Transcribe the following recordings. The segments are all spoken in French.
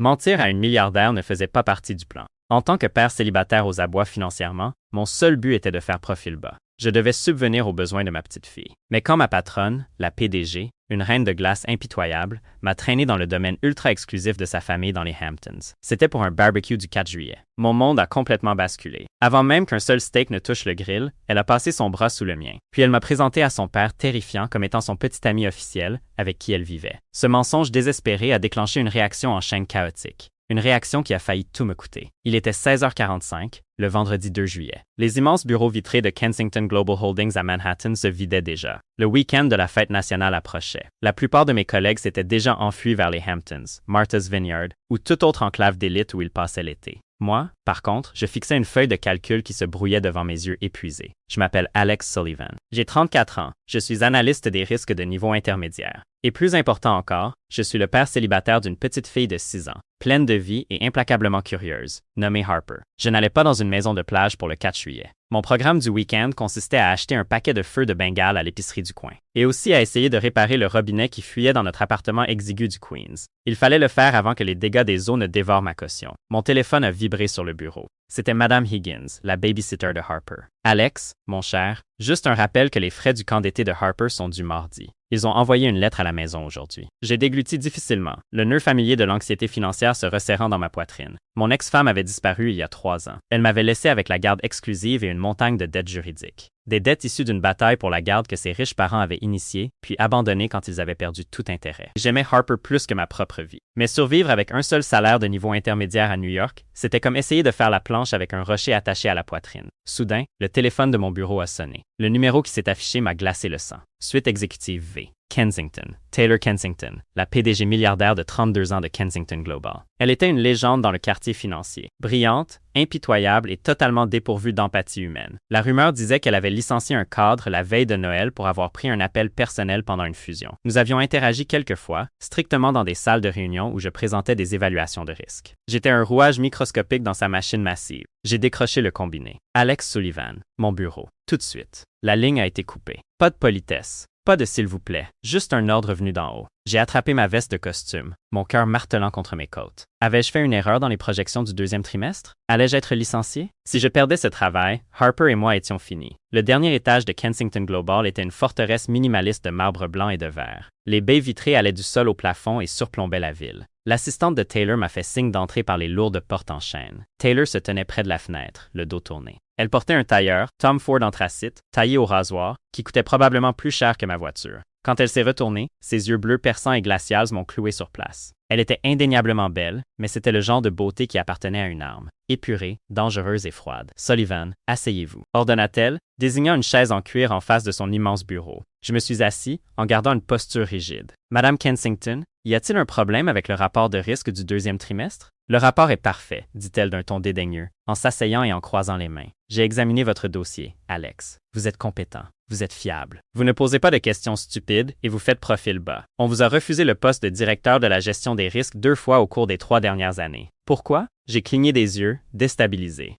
Mentir à une milliardaire ne faisait pas partie du plan. En tant que père célibataire aux abois financièrement, mon seul but était de faire profil bas. Je devais subvenir aux besoins de ma petite fille. Mais quand ma patronne, la PDG, une reine de glace impitoyable, m'a traîné dans le domaine ultra exclusif de sa famille dans les Hamptons. C'était pour un barbecue du 4 juillet. Mon monde a complètement basculé. Avant même qu'un seul steak ne touche le grill, elle a passé son bras sous le mien. Puis elle m'a présenté à son père terrifiant comme étant son petit ami officiel avec qui elle vivait. Ce mensonge désespéré a déclenché une réaction en chaîne chaotique. Une réaction qui a failli tout me coûter. Il était 16h45, le vendredi 2 juillet. Les immenses bureaux vitrés de Kensington Global Holdings à Manhattan se vidaient déjà. Le week-end de la fête nationale approchait. La plupart de mes collègues s'étaient déjà enfuis vers les Hamptons, Martha's Vineyard ou toute autre enclave d'élite où ils passaient l'été. Moi, par contre, je fixais une feuille de calcul qui se brouillait devant mes yeux épuisés. Je m'appelle Alex Sullivan. J'ai 34 ans. Je suis analyste des risques de niveau intermédiaire. Et plus important encore, je suis le père célibataire d'une petite fille de 6 ans, pleine de vie et implacablement curieuse, nommée Harper. Je n'allais pas dans une maison de plage pour le 4 juillet. Mon programme du week-end consistait à acheter un paquet de feux de Bengale à l'épicerie du coin, et aussi à essayer de réparer le robinet qui fuyait dans notre appartement exigu du Queens. Il fallait le faire avant que les dégâts des eaux ne dévorent ma caution. Mon téléphone a vibré sur le bureau. C'était Madame Higgins, la babysitter de Harper. Alex, mon cher, juste un rappel que les frais du camp d'été de Harper sont dus mardi. Ils ont envoyé une lettre à la maison aujourd'hui. J'ai dégluti difficilement, le nœud familier de l'anxiété financière se resserrant dans ma poitrine. Mon ex-femme avait disparu il y a 3 ans. Elle m'avait laissé avec la garde exclusive et une montagne de dettes juridiques. Des dettes issues d'une bataille pour la garde que ses riches parents avaient initiée, puis abandonnée quand ils avaient perdu tout intérêt. J'aimais Harper plus que ma propre vie. Mais survivre avec un seul salaire de niveau intermédiaire à New York, c'était comme essayer de faire la planche avec un rocher attaché à la poitrine. Soudain, le téléphone de mon bureau a sonné. Le numéro qui s'est affiché m'a glacé le sang. Suite exécutive V. Kensington, Taylor Kensington, la PDG milliardaire de 32 ans de Kensington Global. Elle était une légende dans le quartier financier, brillante, impitoyable et totalement dépourvue d'empathie humaine. La rumeur disait qu'elle avait licencié un cadre la veille de Noël pour avoir pris un appel personnel pendant une fusion. Nous avions interagi quelques fois, strictement dans des salles de réunion où je présentais des évaluations de risque. J'étais un rouage microscopique dans sa machine massive. J'ai décroché le combiné. Alex Sullivan, mon bureau. Tout de suite. La ligne a été coupée. Pas de politesse. Pas de s'il vous plaît, juste un ordre venu d'en haut. J'ai attrapé ma veste de costume, mon cœur martelant contre mes côtes. Avais-je fait une erreur dans les projections du 2e trimestre? Allais-je être licencié? Si je perdais ce travail, Harper et moi étions finis. Le dernier étage de Kensington Global était une forteresse minimaliste de marbre blanc et de verre. Les baies vitrées allaient du sol au plafond et surplombaient la ville. L'assistante de Taylor m'a fait signe d'entrer par les lourdes portes en chêne. Taylor se tenait près de la fenêtre, le dos tourné. Elle portait un tailleur, Tom Ford anthracite, taillé au rasoir, qui coûtait probablement plus cher que ma voiture. Quand elle s'est retournée, ses yeux bleus perçants et glacials m'ont cloué sur place. Elle était indéniablement belle, mais c'était le genre de beauté qui appartenait à une arme. Épurée, dangereuse et froide. Sullivan, asseyez-vous, ordonna-t-elle, désignant une chaise en cuir en face de son immense bureau. Je me suis assis, en gardant une posture rigide. Madame Kensington, y a-t-il un problème avec le rapport de risque du 2e trimestre? Le rapport est parfait, dit-elle d'un ton dédaigneux, en s'asseyant et en croisant les mains. J'ai examiné votre dossier, Alex. Vous êtes compétent. Vous êtes fiable. Vous ne posez pas de questions stupides et vous faites profil bas. On vous a refusé le poste de directeur de la gestion des risques 2 fois au cours des 3 dernières années. Pourquoi? J'ai cligné des yeux, déstabilisé.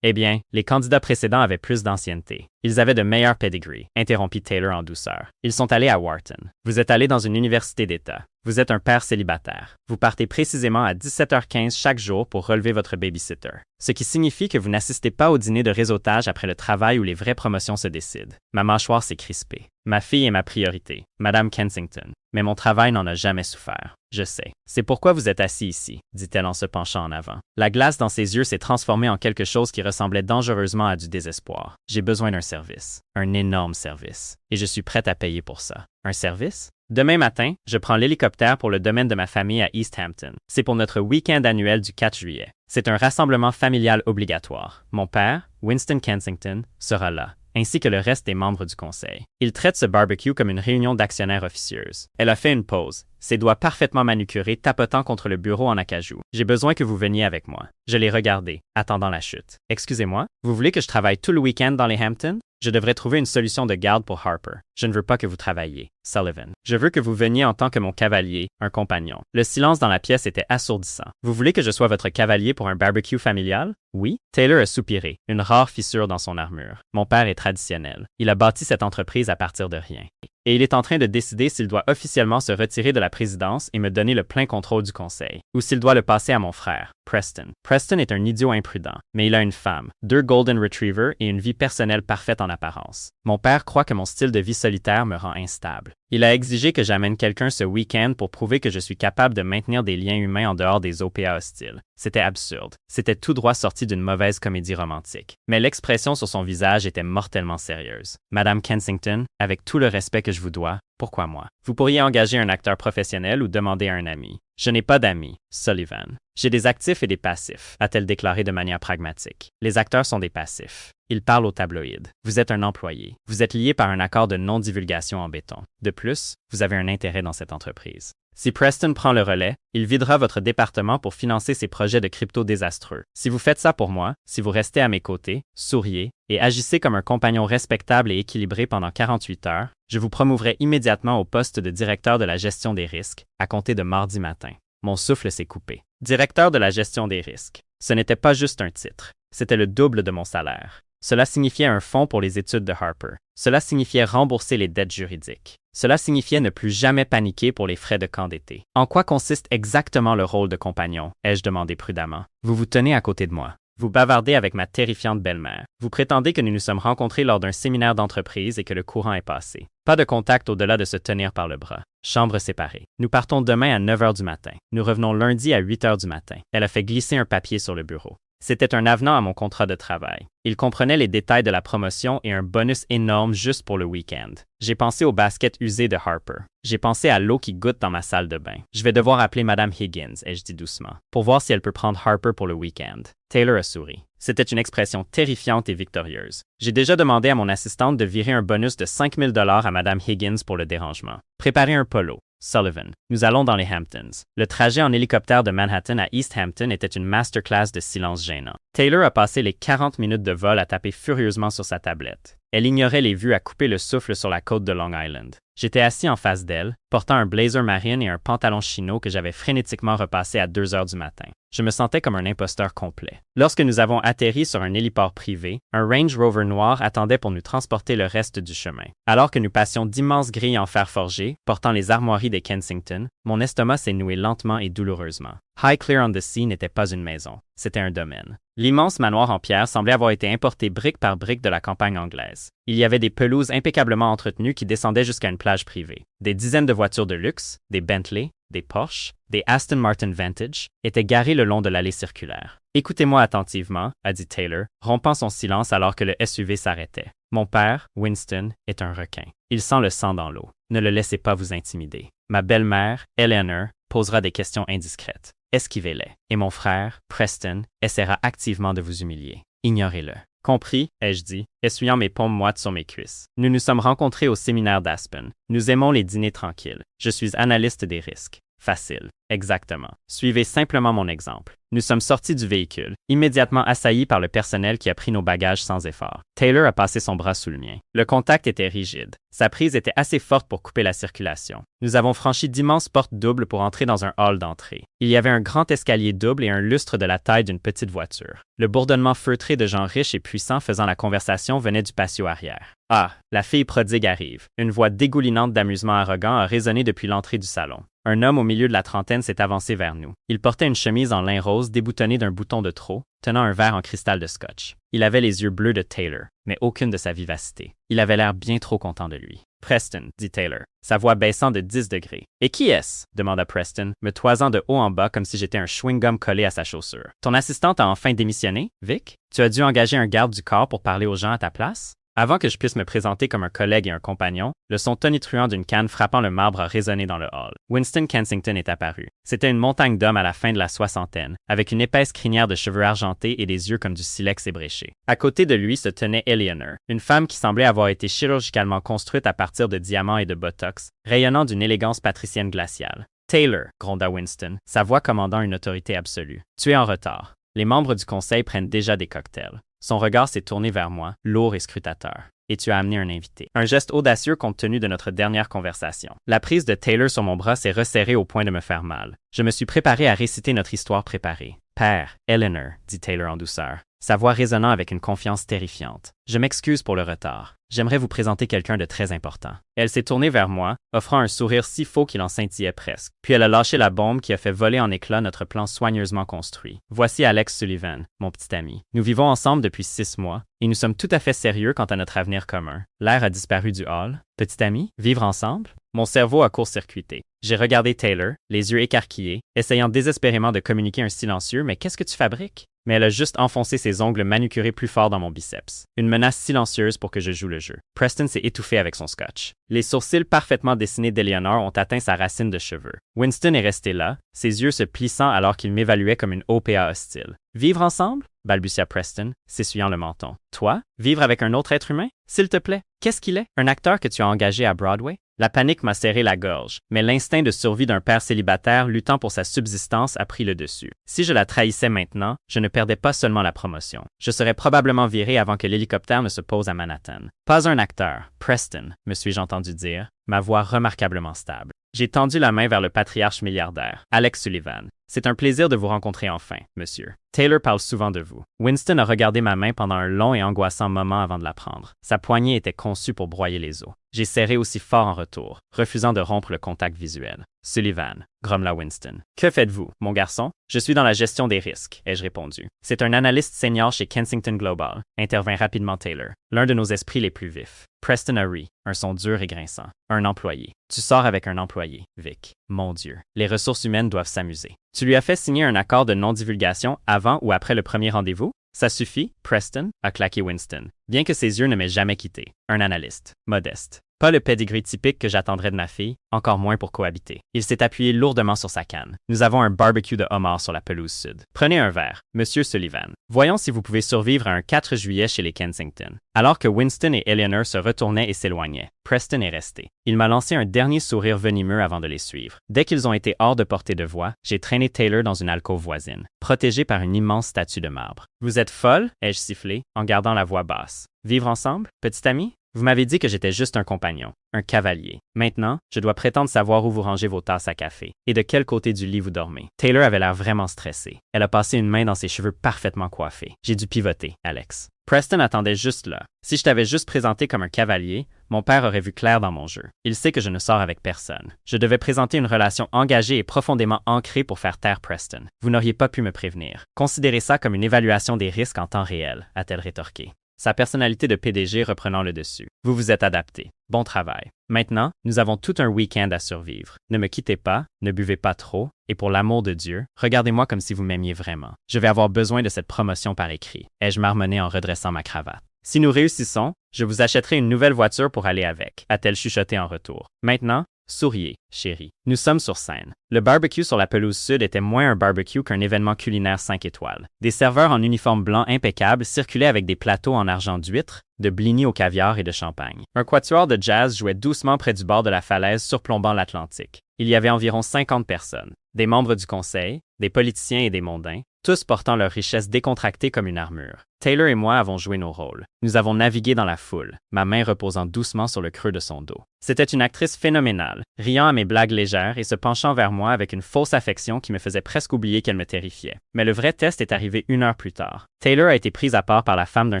Eh bien, les candidats précédents avaient plus d'ancienneté. Ils avaient de meilleurs pedigrees, interrompit Taylor en douceur. Ils sont allés à Wharton. Vous êtes allé dans une université d'État. Vous êtes un père célibataire. Vous partez précisément à 17h15 chaque jour pour relever votre babysitter. Ce qui signifie que vous n'assistez pas au dîner de réseautage après le travail où les vraies promotions se décident. Ma mâchoire s'est crispée. Ma fille est ma priorité, Madame Kensington. Mais mon travail n'en a jamais souffert. Je sais. C'est pourquoi vous êtes assis ici, dit-elle en se penchant en avant. La glace dans ses yeux s'est transformée en quelque chose qui ressemblait dangereusement à du désespoir. J'ai besoin d'un service. Un énorme service. Et je suis prête à payer pour ça. Un service? Demain matin, je prends l'hélicoptère pour le domaine de ma famille à East Hampton. C'est pour notre week-end annuel du 4 juillet. C'est un rassemblement familial obligatoire. Mon père, Winston Kensington, sera là, ainsi que le reste des membres du conseil. Il traite ce barbecue comme une réunion d'actionnaires officieuse. Elle a fait une pause, ses doigts parfaitement manucurés tapotant contre le bureau en acajou. J'ai besoin que vous veniez avec moi. Je l'ai regardé, attendant la chute. Excusez-moi, vous voulez que je travaille tout le week-end dans les Hamptons? Je devrais trouver une solution de garde pour Harper. Je ne veux pas que vous travailliez. Sullivan. Je veux que vous veniez en tant que mon cavalier, un compagnon. Le silence dans la pièce était assourdissant. Vous voulez que je sois votre cavalier pour un barbecue familial? Oui? Taylor a soupiré, une rare fissure dans son armure. Mon père est traditionnel. Il a bâti cette entreprise à partir de rien. Et il est en train de décider s'il doit officiellement se retirer de la présidence et me donner le plein contrôle du conseil, ou s'il doit le passer à mon frère, Preston. Preston est un idiot imprudent, mais il a une femme, 2 Golden Retrievers et une vie personnelle parfaite en apparence. Mon père croit que mon style de vie solitaire me rend instable. Il a exigé que j'amène quelqu'un ce week-end pour prouver que je suis capable de maintenir des liens humains en dehors des OPA hostiles. C'était absurde. C'était tout droit sorti d'une mauvaise comédie romantique. Mais l'expression sur son visage était mortellement sérieuse. Madame Kensington, avec tout le respect que je vous dois, pourquoi moi? Vous pourriez engager un acteur professionnel ou demander à un ami. Je n'ai pas d'amis, Sullivan. J'ai des actifs et des passifs, a-t-elle déclaré de manière pragmatique. Les acteurs sont des passifs. Ils parlent aux tabloïds. Vous êtes un employé. Vous êtes lié par un accord de non-divulgation en béton. De plus, vous avez un intérêt dans cette entreprise. Si Preston prend le relais, il videra votre département pour financer ses projets de crypto désastreux. Si vous faites ça pour moi, si vous restez à mes côtés, souriez et agissez comme un compagnon respectable et équilibré pendant 48 heures, je vous promouvrai immédiatement au poste de directeur de la gestion des risques, à compter de mardi matin. Mon souffle s'est coupé. Directeur de la gestion des risques. Ce n'était pas juste un titre. C'était le double de mon salaire. Cela signifiait un fonds pour les études de Harper. Cela signifiait rembourser les dettes juridiques. Cela signifiait ne plus jamais paniquer pour les frais de camp d'été. En quoi consiste exactement le rôle de compagnon? Ai-je demandé prudemment. Vous vous tenez à côté de moi. Vous bavardez avec ma terrifiante belle-mère. Vous prétendez que nous nous sommes rencontrés lors d'un séminaire d'entreprise et que le courant est passé. Pas de contact au-delà de se tenir par le bras. Chambre séparée. Nous partons demain à 9 heures du matin. Nous revenons lundi à 8 heures du matin. Elle a fait glisser un papier sur le bureau. C'était un avenant à mon contrat de travail. Il comprenait les détails de la promotion et un bonus énorme juste pour le week-end. J'ai pensé au basket usé de Harper. J'ai pensé à l'eau qui goutte dans ma salle de bain. Je vais devoir appeler Madame Higgins, ai-je dit doucement, pour voir si elle peut prendre Harper pour le week-end. Taylor a souri. C'était une expression terrifiante et victorieuse. J'ai déjà demandé à mon assistante de virer un bonus de 5 000 $ à Madame Higgins pour le dérangement. Préparez un polo. Sullivan. Nous allons dans les Hamptons. Le trajet en hélicoptère de Manhattan à East Hampton était une masterclass de silence gênant. Taylor a passé les 40 minutes de vol à taper furieusement sur sa tablette. Elle ignorait les vues à couper le souffle sur la côte de Long Island. J'étais assis en face d'elle, portant un blazer marine et un pantalon chino que j'avais frénétiquement repassé à 2 heures du matin. Je me sentais comme un imposteur complet. Lorsque nous avons atterri sur un héliport privé, un Range Rover noir attendait pour nous transporter le reste du chemin. Alors que nous passions d'immenses grilles en fer forgé, portant les armoiries des Kensington, mon estomac s'est noué lentement et douloureusement. Highclere-on-the-Sea n'était pas une maison, c'était un domaine. L'immense manoir en pierre semblait avoir été importé brique par brique de la campagne anglaise. Il y avait des pelouses impeccablement entretenues qui descendaient jusqu'à une plage privée. Des dizaines de voitures de luxe, des Bentley, des Porsche, des Aston Martin Vantage, étaient garées le long de l'allée circulaire. « Écoutez-moi attentivement », a dit Taylor, rompant son silence alors que le SUV s'arrêtait. « Mon père, Winston, est un requin. Il sent le sang dans l'eau. Ne le laissez pas vous intimider. Ma belle-mère, Eleanor, posera des questions indiscrètes. Esquivez-les. Et mon frère, Preston, essaiera activement de vous humilier. Ignorez-le. » Compris, ai-je dit, essuyant mes paumes moites sur mes cuisses. Nous nous sommes rencontrés au séminaire d'Aspen. Nous aimons les dîners tranquilles. Je suis analyste des risques. Facile. Exactement. Suivez simplement mon exemple. Nous sommes sortis du véhicule, immédiatement assaillis par le personnel qui a pris nos bagages sans effort. Taylor a passé son bras sous le mien. Le contact était rigide. Sa prise était assez forte pour couper la circulation. Nous avons franchi d'immenses portes doubles pour entrer dans un hall d'entrée. Il y avait un grand escalier double et un lustre de la taille d'une petite voiture. Le bourdonnement feutré de gens riches et puissants faisant la conversation venait du patio arrière. Ah, la fille prodigue arrive. Une voix dégoulinante d'amusement arrogant a résonné depuis l'entrée du salon. Un homme au milieu de la trentaine s'est avancé vers nous. Il portait une chemise en lin rose déboutonnée d'un bouton de trop, tenant un verre en cristal de scotch. Il avait les yeux bleus de Taylor, mais aucune de sa vivacité. Il avait l'air bien trop content de lui. « Preston », dit Taylor, sa voix baissant de 10 degrés. « Et qui est-ce » demanda Preston, me toisant de haut en bas comme si j'étais un chewing-gum collé à sa chaussure. « Ton assistante a enfin démissionné, Vic? Tu as dû engager un garde du corps pour parler aux gens à ta place? » Avant que je puisse me présenter comme un collègue et un compagnon, le son tonitruant d'une canne frappant le marbre a résonné dans le hall. Winston Kensington est apparu. C'était une montagne d'hommes à la fin de la soixantaine, avec une épaisse crinière de cheveux argentés et des yeux comme du silex ébréché. À côté de lui se tenait Eleanor, une femme qui semblait avoir été chirurgicalement construite à partir de diamants et de botox, rayonnant d'une élégance patricienne glaciale. « Taylor », gronda Winston, sa voix commandant une autorité absolue. « Tu es en retard. Les membres du conseil prennent déjà des cocktails. » Son regard s'est tourné vers moi, lourd et scrutateur. et tu as amené un invité. Un geste audacieux compte tenu de notre dernière conversation. La prise de Taylor sur mon bras s'est resserrée au point de me faire mal. Je me suis préparé à réciter notre histoire préparée. Père, Eleanor, dit Taylor en douceur, sa voix résonnant avec une confiance terrifiante. Je m'excuse pour le retard. J'aimerais vous présenter quelqu'un de très important. Elle s'est tournée vers moi, offrant un sourire si faux qu'il en scintillait presque. Puis elle a lâché la bombe qui a fait voler en éclats notre plan soigneusement construit. Voici Alex Sullivan, mon petit ami. Nous vivons ensemble depuis 6 mois, et nous sommes tout à fait sérieux quant à notre avenir commun. L'air a disparu du hall. Petit ami, vivre ensemble? Mon cerveau a court-circuité. J'ai regardé Taylor, les yeux écarquillés, essayant désespérément de communiquer un silencieux « Mais qu'est-ce que tu fabriques ?» Mais elle a juste enfoncé ses ongles manucurés plus fort dans mon biceps. Une menace silencieuse pour que je joue le jeu. Preston s'est étouffé avec son scotch. Les sourcils parfaitement dessinés d'Eleanor ont atteint sa racine de cheveux. Winston est resté là, ses yeux se plissant alors qu'il m'évaluait comme une OPA hostile. « Vivre ensemble ?» balbutia Preston, s'essuyant le menton. « Toi? Vivre avec un autre être humain? S'il te plaît, qu'est-ce qu'il est? Un acteur que tu as engagé à Broadway? » La panique m'a serré la gorge, mais l'instinct de survie d'un père célibataire luttant pour sa subsistance a pris le dessus. Si je la trahissais maintenant, je ne perdais pas seulement la promotion. Je serais probablement viré avant que l'hélicoptère ne se pose à Manhattan. Pas un acteur, Preston, me suis-je entendu dire, ma voix remarquablement stable. J'ai tendu la main vers le patriarche milliardaire, Alex Sullivan. C'est un plaisir de vous rencontrer enfin, monsieur. Taylor parle souvent de vous. Winston a regardé ma main pendant un long et angoissant moment avant de la prendre. Sa poignée était conçue pour broyer les os. J'ai serré aussi fort en retour, refusant de rompre le contact visuel. Sullivan, grommela Winston. Que faites-vous, mon garçon? Je suis dans la gestion des risques, ai-je répondu. C'est un analyste senior chez Kensington Global, intervint rapidement Taylor, l'un de nos esprits les plus vifs. Preston a ri, un son dur et grinçant. Un employé. Tu sors avec un employé, Vic. Mon Dieu, les ressources humaines doivent s'amuser. Tu lui as fait signer un accord de non-divulgation avant ou après le premier rendez-vous? Ça suffit, Preston, a claqué Winston, bien que ses yeux ne m'aient jamais quitté. Un analyste, modeste. Pas le pedigree typique que j'attendrais de ma fille, encore moins pour cohabiter. Il s'est appuyé lourdement sur sa canne. Nous avons un barbecue de homard sur la pelouse sud. Prenez un verre, Monsieur Sullivan. Voyons si vous pouvez survivre à un 4 juillet chez les Kensington. Alors que Winston et Eleanor se retournaient et s'éloignaient, Preston est resté. Il m'a lancé un dernier sourire venimeux avant de les suivre. Dès qu'ils ont été hors de portée de voix, j'ai traîné Taylor dans une alcôve voisine, protégée par une immense statue de marbre. « Vous êtes folle ?» ai-je sifflé, en gardant la voix basse. « Vivre ensemble, petit ami? Vous m'avez dit que j'étais juste un compagnon, un cavalier. Maintenant, je dois prétendre savoir où vous rangez vos tasses à café et de quel côté du lit vous dormez. » Taylor avait l'air vraiment stressée. Elle a passé une main dans ses cheveux parfaitement coiffés. J'ai dû pivoter, Alex. Preston attendait juste là. Si je t'avais juste présenté comme un cavalier, mon père aurait vu clair dans mon jeu. Il sait que je ne sors avec personne. Je devais présenter une relation engagée et profondément ancrée pour faire taire Preston. Vous n'auriez pas pu me prévenir. Considérez ça comme une évaluation des risques en temps réel, a-t-elle rétorqué. Sa personnalité de PDG reprenant le dessus. Vous vous êtes adapté. Bon travail. Maintenant, nous avons tout un week-end à survivre. Ne me quittez pas, ne buvez pas trop, et pour l'amour de Dieu, regardez-moi comme si vous m'aimiez vraiment. Je vais avoir besoin de cette promotion par écrit, ai-je marmonné en redressant ma cravate. Si nous réussissons, je vous achèterai une nouvelle voiture pour aller avec, a-t-elle chuchoté en retour. Maintenant, souriez, chérie. Nous sommes sur scène. Le barbecue sur la pelouse sud était moins un barbecue qu'un événement culinaire 5 étoiles. Des serveurs en uniforme blanc impeccable circulaient avec des plateaux en argent d'huître, de blinis au caviar et de champagne. Un quatuor de jazz jouait doucement près du bord de la falaise surplombant l'Atlantique. Il y avait environ 50 personnes, des membres du conseil, des politiciens et des mondains, tous portant leur richesse décontractée comme une armure. Taylor et moi avons joué nos rôles. Nous avons navigué dans la foule, ma main reposant doucement sur le creux de son dos. C'était une actrice phénoménale, riant à mes blagues légères et se penchant vers moi avec une fausse affection qui me faisait presque oublier qu'elle me terrifiait. Mais le vrai test est arrivé 1 heure plus tard. Taylor a été prise à part par la femme d'un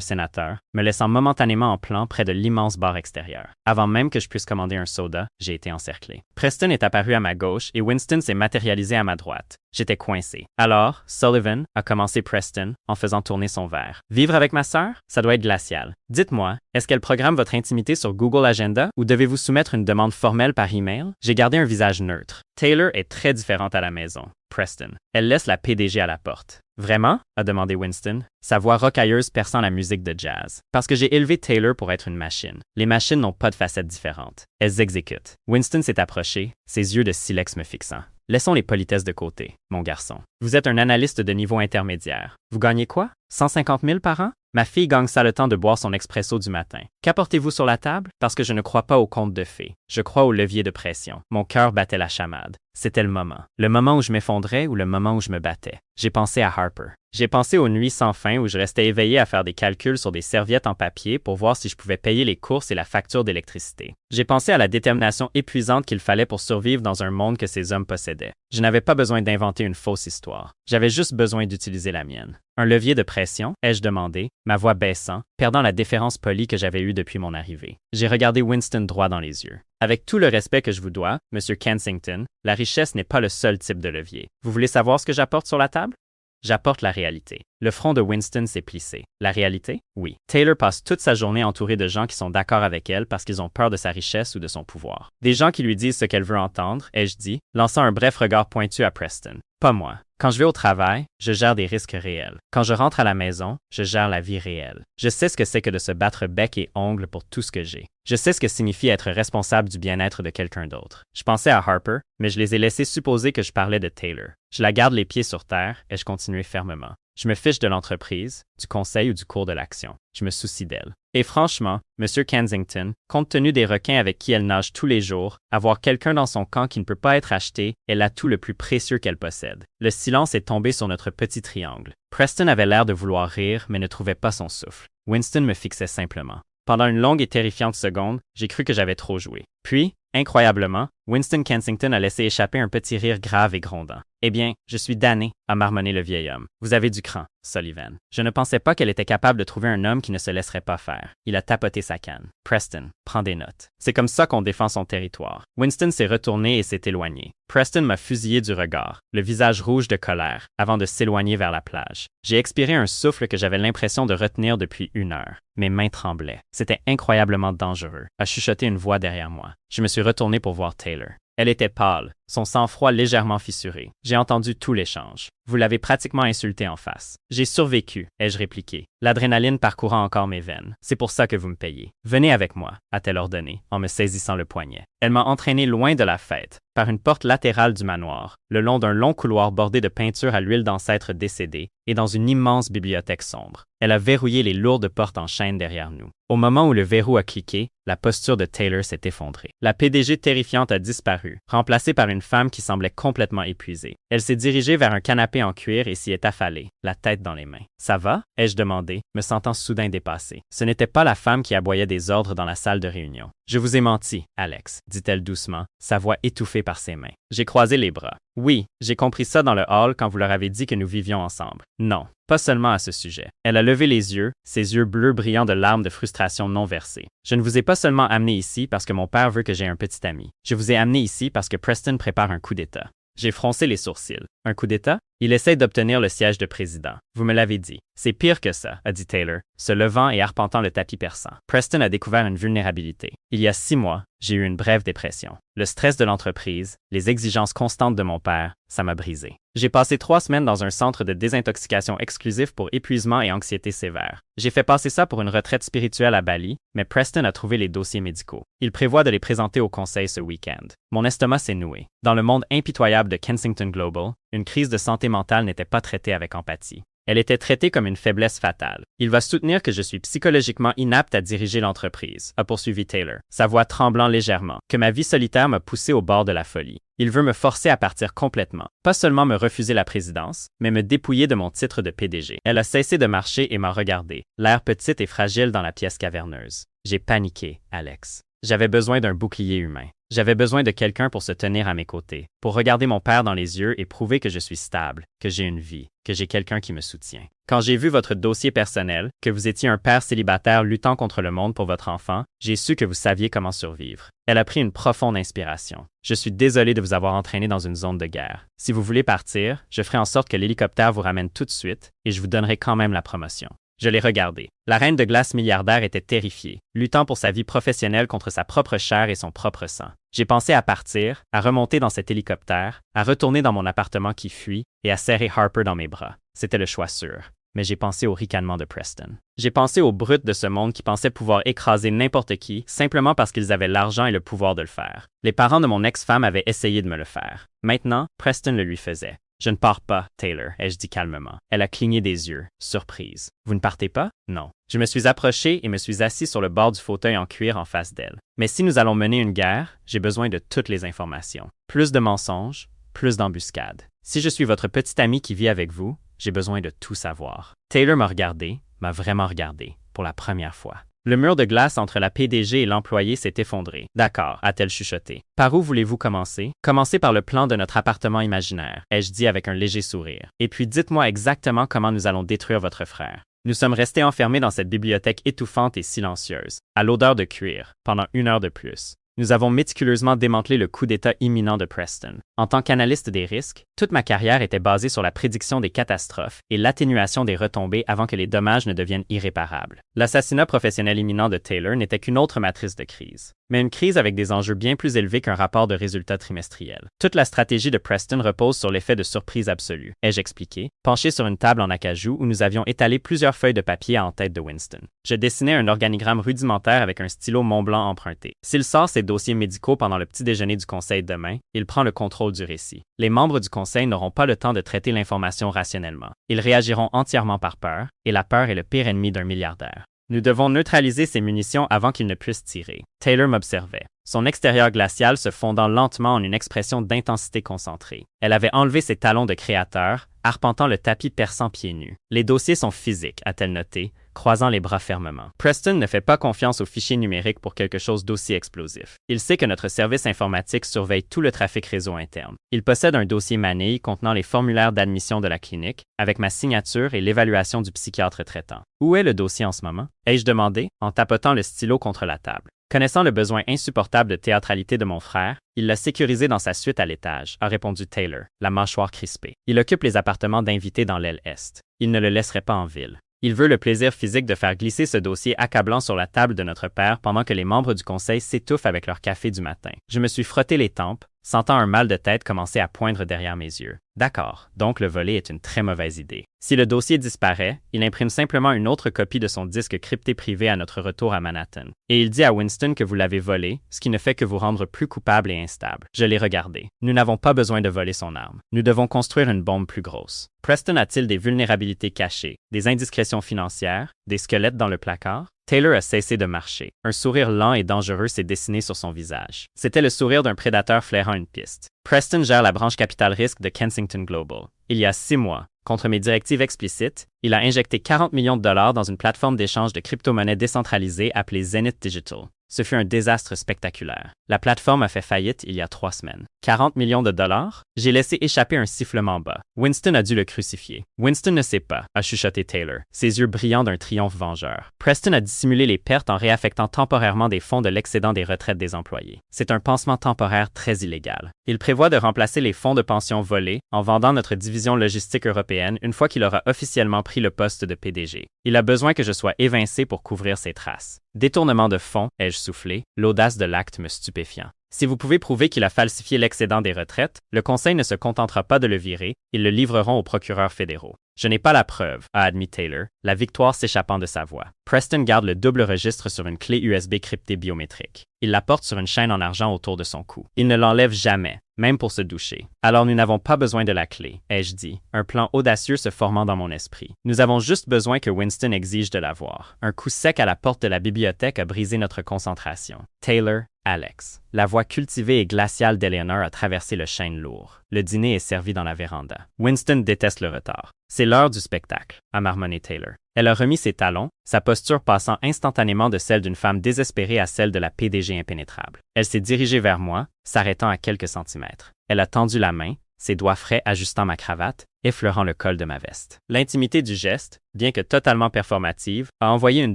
sénateur, me laissant momentanément en plan près de l'immense bar extérieur. Avant même que je puisse commander un soda, j'ai été encerclé. Preston est apparu à ma gauche et Winston s'est matérialisé à ma droite. J'étais coincé. Alors, Sullivan a commencé Preston en faisant tourner son verre. Vivre avec ma sœur? Ça doit être glacial. Dites-moi, est-ce qu'elle programme votre intimité sur Google Agenda ou devez-vous soumettre une demande formelle par email? J'ai gardé un visage neutre. Taylor est très différente à la maison. Preston. Elle laisse la PDG à la porte. Vraiment? A demandé Winston, sa voix rocailleuse perçant la musique de jazz. Parce que j'ai élevé Taylor pour être une machine. Les machines n'ont pas de facettes différentes. Elles exécutent. Winston s'est approché, ses yeux de silex me fixant. Laissons les politesses de côté, mon garçon. Vous êtes un analyste de niveau intermédiaire. Vous gagnez quoi? 150 000 par an? Ma fille gagne ça le temps de boire son expresso du matin. Qu'apportez-vous sur la table? Parce que je ne crois pas aux contes de fées. Je crois au levier de pression. Mon cœur battait la chamade. C'était le moment. Le moment où je m'effondrais ou le moment où je me battais. J'ai pensé à Harper. J'ai pensé aux nuits sans fin où je restais éveillé à faire des calculs sur des serviettes en papier pour voir si je pouvais payer les courses et la facture d'électricité. J'ai pensé à la détermination épuisante qu'il fallait pour survivre dans un monde que ces hommes possédaient. Je n'avais pas besoin d'inventer une fausse histoire. J'avais juste besoin d'utiliser la mienne. Un levier de pression, ai-je demandé, ma voix baissant, perdant la déférence polie que j'avais eue depuis mon arrivée. J'ai regardé Winston droit dans les yeux. Avec tout le respect que je vous dois, Monsieur Kensington, la richesse n'est pas le seul type de levier. Vous voulez savoir ce que j'apporte sur la table? J'apporte la réalité. Le front de Winston s'est plissé. La réalité? Oui. Taylor passe toute sa journée entourée de gens qui sont d'accord avec elle parce qu'ils ont peur de sa richesse ou de son pouvoir. Des gens qui lui disent ce qu'elle veut entendre, ai-je dit, lançant un bref regard pointu à Preston. Pas moi. Quand je vais au travail, je gère des risques réels. Quand je rentre à la maison, je gère la vie réelle. Je sais ce que c'est que de se battre bec et ongle pour tout ce que j'ai. Je sais ce que signifie être responsable du bien-être de quelqu'un d'autre. Je pensais à Harper, mais je les ai laissés supposer que je parlais de Taylor. Je la garde les pieds sur terre et je continuais fermement. Je me fiche de l'entreprise, du conseil ou du cours de l'action. Je me soucie d'elle. Et franchement, Monsieur Kensington, compte tenu des requins avec qui elle nage tous les jours, avoir quelqu'un dans son camp qui ne peut pas être acheté est l'atout le plus précieux qu'elle possède. Le silence est tombé sur notre petit triangle. Preston avait l'air de vouloir rire, mais ne trouvait pas son souffle. Winston me fixait simplement. Pendant une longue et terrifiante seconde, j'ai cru que j'avais trop joué. Puis, incroyablement, Winston Kensington a laissé échapper un petit rire grave et grondant. Eh bien, je suis damné, a marmonné le vieil homme. Vous avez du cran, Sullivan. Je ne pensais pas qu'elle était capable de trouver un homme qui ne se laisserait pas faire. Il a tapoté sa canne. Preston, prends des notes. C'est comme ça qu'on défend son territoire. Winston s'est retourné et s'est éloigné. Preston m'a fusillé du regard, le visage rouge de colère, avant de s'éloigner vers la plage. J'ai expiré un souffle que j'avais l'impression de retenir depuis 1 heure. Mes mains tremblaient. C'était incroyablement dangereux, a chuchoté une voix derrière moi. Je me suis retourné pour voir Taylor. Elle était pâle, son sang-froid légèrement fissuré. J'ai entendu tout l'échange. Vous l'avez pratiquement insulté en face. J'ai survécu, ai-je répliqué, l'adrénaline parcourant encore mes veines. C'est pour ça que vous me payez. Venez avec moi, a-t-elle ordonné, en me saisissant le poignet. Elle m'a entraîné loin de la fête, par une porte latérale du manoir, le long d'un long couloir bordé de peintures à l'huile d'ancêtres décédés, et dans une immense bibliothèque sombre. Elle a verrouillé les lourdes portes en chaîne derrière nous. Au moment où le verrou a cliqué, la posture de Taylor s'est effondrée. La PDG terrifiante a disparu, remplacée par une femme qui semblait complètement épuisée. Elle s'est dirigée vers un canapé en cuir et s'y est affalée, la tête dans les mains. « Ça va ?» ai-je demandé, me sentant soudain dépassé. Ce n'était pas la femme qui aboyait des ordres dans la salle de réunion. « Je vous ai menti, Alex, dit-elle doucement, sa voix étouffée par ses mains. J'ai croisé les bras. Oui, j'ai compris ça dans le hall quand vous leur avez dit que nous vivions ensemble. Non, pas seulement à ce sujet. Elle a levé les yeux, ses yeux bleus brillant de larmes de frustration non versées. Je ne vous ai pas seulement amené ici parce que mon père veut que j'aie un petit ami. Je vous ai amené ici parce que Preston prépare un coup d'État. J'ai froncé les sourcils. Un coup d'État? Il essaie d'obtenir le siège de président. Vous me l'avez dit. C'est pire que ça, a dit Taylor, se levant et arpentant le tapis perçant. Preston a découvert une vulnérabilité. Il y a 6 mois, j'ai eu une brève dépression. Le stress de l'entreprise, les exigences constantes de mon père, ça m'a brisé. J'ai passé 3 semaines dans un centre de désintoxication exclusif pour épuisement et anxiété sévère. J'ai fait passer ça pour une retraite spirituelle à Bali, mais Preston a trouvé les dossiers médicaux. Il prévoit de les présenter au conseil ce week-end. Mon estomac s'est noué. Dans le monde impitoyable de Kensington Global, une crise de santé mentale n'était pas traitée avec empathie. Elle était traitée comme une faiblesse fatale. Il va soutenir que je suis psychologiquement inapte à diriger l'entreprise, a poursuivi Taylor, sa voix tremblant légèrement, que ma vie solitaire m'a poussé au bord de la folie. Il veut me forcer à partir complètement, pas seulement me refuser la présidence, mais me dépouiller de mon titre de PDG. Elle a cessé de marcher et m'a regardé, l'air petite et fragile dans la pièce caverneuse. J'ai paniqué, Alex. J'avais besoin d'un bouclier humain. J'avais besoin de quelqu'un pour se tenir à mes côtés, pour regarder mon père dans les yeux et prouver que je suis stable, que j'ai une vie, que j'ai quelqu'un qui me soutient. Quand j'ai vu votre dossier personnel, que vous étiez un père célibataire luttant contre le monde pour votre enfant, j'ai su que vous saviez comment survivre. Elle a pris une profonde inspiration. Je suis désolé de vous avoir entraîné dans une zone de guerre. Si vous voulez partir, je ferai en sorte que l'hélicoptère vous ramène tout de suite et je vous donnerai quand même la promotion. Je l'ai regardé. La reine de glace milliardaire était terrifiée, luttant pour sa vie professionnelle contre sa propre chair et son propre sang. J'ai pensé à partir, à remonter dans cet hélicoptère, à retourner dans mon appartement qui fuit et à serrer Harper dans mes bras. C'était le choix sûr. Mais j'ai pensé au ricanement de Preston. J'ai pensé aux brutes de ce monde qui pensaient pouvoir écraser n'importe qui simplement parce qu'ils avaient l'argent et le pouvoir de le faire. Les parents de mon ex-femme avaient essayé de me le faire. Maintenant, Preston le lui faisait. Je ne pars pas, Taylor, ai-je dit calmement. Elle a cligné des yeux, surprise. Vous ne partez pas? Non. Je me suis approché et me suis assis sur le bord du fauteuil en cuir en face d'elle. Mais si nous allons mener une guerre, j'ai besoin de toutes les informations. Plus de mensonges, plus d'embuscades. Si je suis votre petit ami qui vit avec vous, j'ai besoin de tout savoir. Taylor m'a vraiment regardé, pour la première fois. Le mur de glace entre la PDG et l'employé s'est effondré. D'accord, a-t-elle chuchoté. Par où voulez-vous commencer? Commencez par le plan de notre appartement imaginaire, ai-je dit avec un léger sourire. Et puis dites-moi exactement comment nous allons détruire votre frère. Nous sommes restés enfermés dans cette bibliothèque étouffante et silencieuse, à l'odeur de cuir, pendant 1 heure de plus. Nous avons méticuleusement démantelé le coup d'État imminent de Preston. En tant qu'analyste des risques, toute ma carrière était basée sur la prédiction des catastrophes et l'atténuation des retombées avant que les dommages ne deviennent irréparables. L'assassinat professionnel imminent de Taylor n'était qu'une autre matrice de crise, mais une crise avec des enjeux bien plus élevés qu'un rapport de résultats trimestriels. Toute la stratégie de Preston repose sur l'effet de surprise absolue, ai-je expliqué, penché sur une table en acajou où nous avions étalé plusieurs feuilles de papier en tête de Winston. Je dessinais un organigramme rudimentaire avec un stylo Montblanc emprunté. S'il sort ses dossiers médicaux pendant le petit déjeuner du conseil demain, il prend le contrôle du récit. Les membres du conseil n'auront pas le temps de traiter l'information rationnellement. Ils réagiront entièrement par peur, et la peur est le pire ennemi d'un milliardaire. Nous devons neutraliser ces munitions avant qu'ils ne puissent tirer. Taylor m'observait, son extérieur glacial se fondant lentement en une expression d'intensité concentrée. Elle avait enlevé ses talons de créateur, arpentant le tapis perçant pieds nus. Les dossiers sont physiques, a-t-elle noté, croisant les bras fermement. Preston ne fait pas confiance aux fichiers numériques pour quelque chose d'aussi explosif. Il sait que notre service informatique surveille tout le trafic réseau interne. Il possède un dossier manille contenant les formulaires d'admission de la clinique, avec ma signature et l'évaluation du psychiatre traitant. Où est le dossier en ce moment? Ai-je demandé, en tapotant le stylo contre la table. Connaissant le besoin insupportable de théâtralité de mon frère, il l'a sécurisé dans sa suite à l'étage, a répondu Taylor, la mâchoire crispée. Il occupe les appartements d'invités dans l'aile est. Il ne le laisserait pas en ville. Il veut le plaisir physique de faire glisser ce dossier accablant sur la table de notre père pendant que les membres du conseil s'étouffent avec leur café du matin. Je me suis frotté les tempes, sentant un mal de tête commencer à poindre derrière mes yeux. D'accord, donc le voler est une très mauvaise idée. Si le dossier disparaît, il imprime simplement une autre copie de son disque crypté privé à notre retour à Manhattan. Et il dit à Winston que vous l'avez volé, ce qui ne fait que vous rendre plus coupable et instable. Je l'ai regardé. Nous n'avons pas besoin de voler son arme. Nous devons construire une bombe plus grosse. Preston a-t-il des vulnérabilités cachées, des indiscrétions financières, des squelettes dans le placard? Taylor a cessé de marcher. Un sourire lent et dangereux s'est dessiné sur son visage. C'était le sourire d'un prédateur flairant une piste. Preston gère la branche capital risque de Kensington Global. Il y a 6 mois, contre mes directives explicites, il a injecté 40 millions de dollars dans une plateforme d'échange de crypto-monnaies décentralisée appelée Zenith Digital. Ce fut un désastre spectaculaire. La plateforme a fait faillite il y a 3 semaines. 40 millions de dollars? J'ai laissé échapper un sifflement bas. Winston a dû le crucifier. Winston ne sait pas, a chuchoté Taylor, ses yeux brillants d'un triomphe vengeur. Preston a dissimulé les pertes en réaffectant temporairement des fonds de l'excédent des retraites des employés. C'est un pansement temporaire très illégal. Il prévoit de remplacer les fonds de pension volés en vendant notre division logistique européenne une fois qu'il aura officiellement pris le poste de PDG. Il a besoin que je sois évincé pour couvrir ses traces. Détournement de fonds, ai-je soufflé, l'audace de l'acte me stupéfiant. Si vous pouvez prouver qu'il a falsifié l'excédent des retraites, le Conseil ne se contentera pas de le virer, ils le livreront aux procureurs fédéraux. Je n'ai pas la preuve, a admis Taylor, la victoire s'échappant de sa voix. Preston garde le double registre sur une clé USB cryptée biométrique. Il la porte sur une chaîne en argent autour de son cou. Il ne l'enlève jamais, même pour se doucher. Alors nous n'avons pas besoin de la clé, ai-je dit, un plan audacieux se formant dans mon esprit. Nous avons juste besoin que Winston exige de l'avoir. Un coup sec à la porte de la bibliothèque a brisé notre concentration. Taylor, Alex. La voix cultivée et glaciale d'Eleanor a traversé le chêne lourd. Le dîner est servi dans la véranda. Winston déteste le retard. C'est l'heure du spectacle, a marmonné Taylor. Elle a remis ses talons, sa posture passant instantanément de celle d'une femme désespérée à celle de la PDG impénétrable. Elle s'est dirigée vers moi, s'arrêtant à quelques centimètres. Elle a tendu la main, ses doigts frais ajustant ma cravate, effleurant le col de ma veste. L'intimité du geste, bien que totalement performative, a envoyé une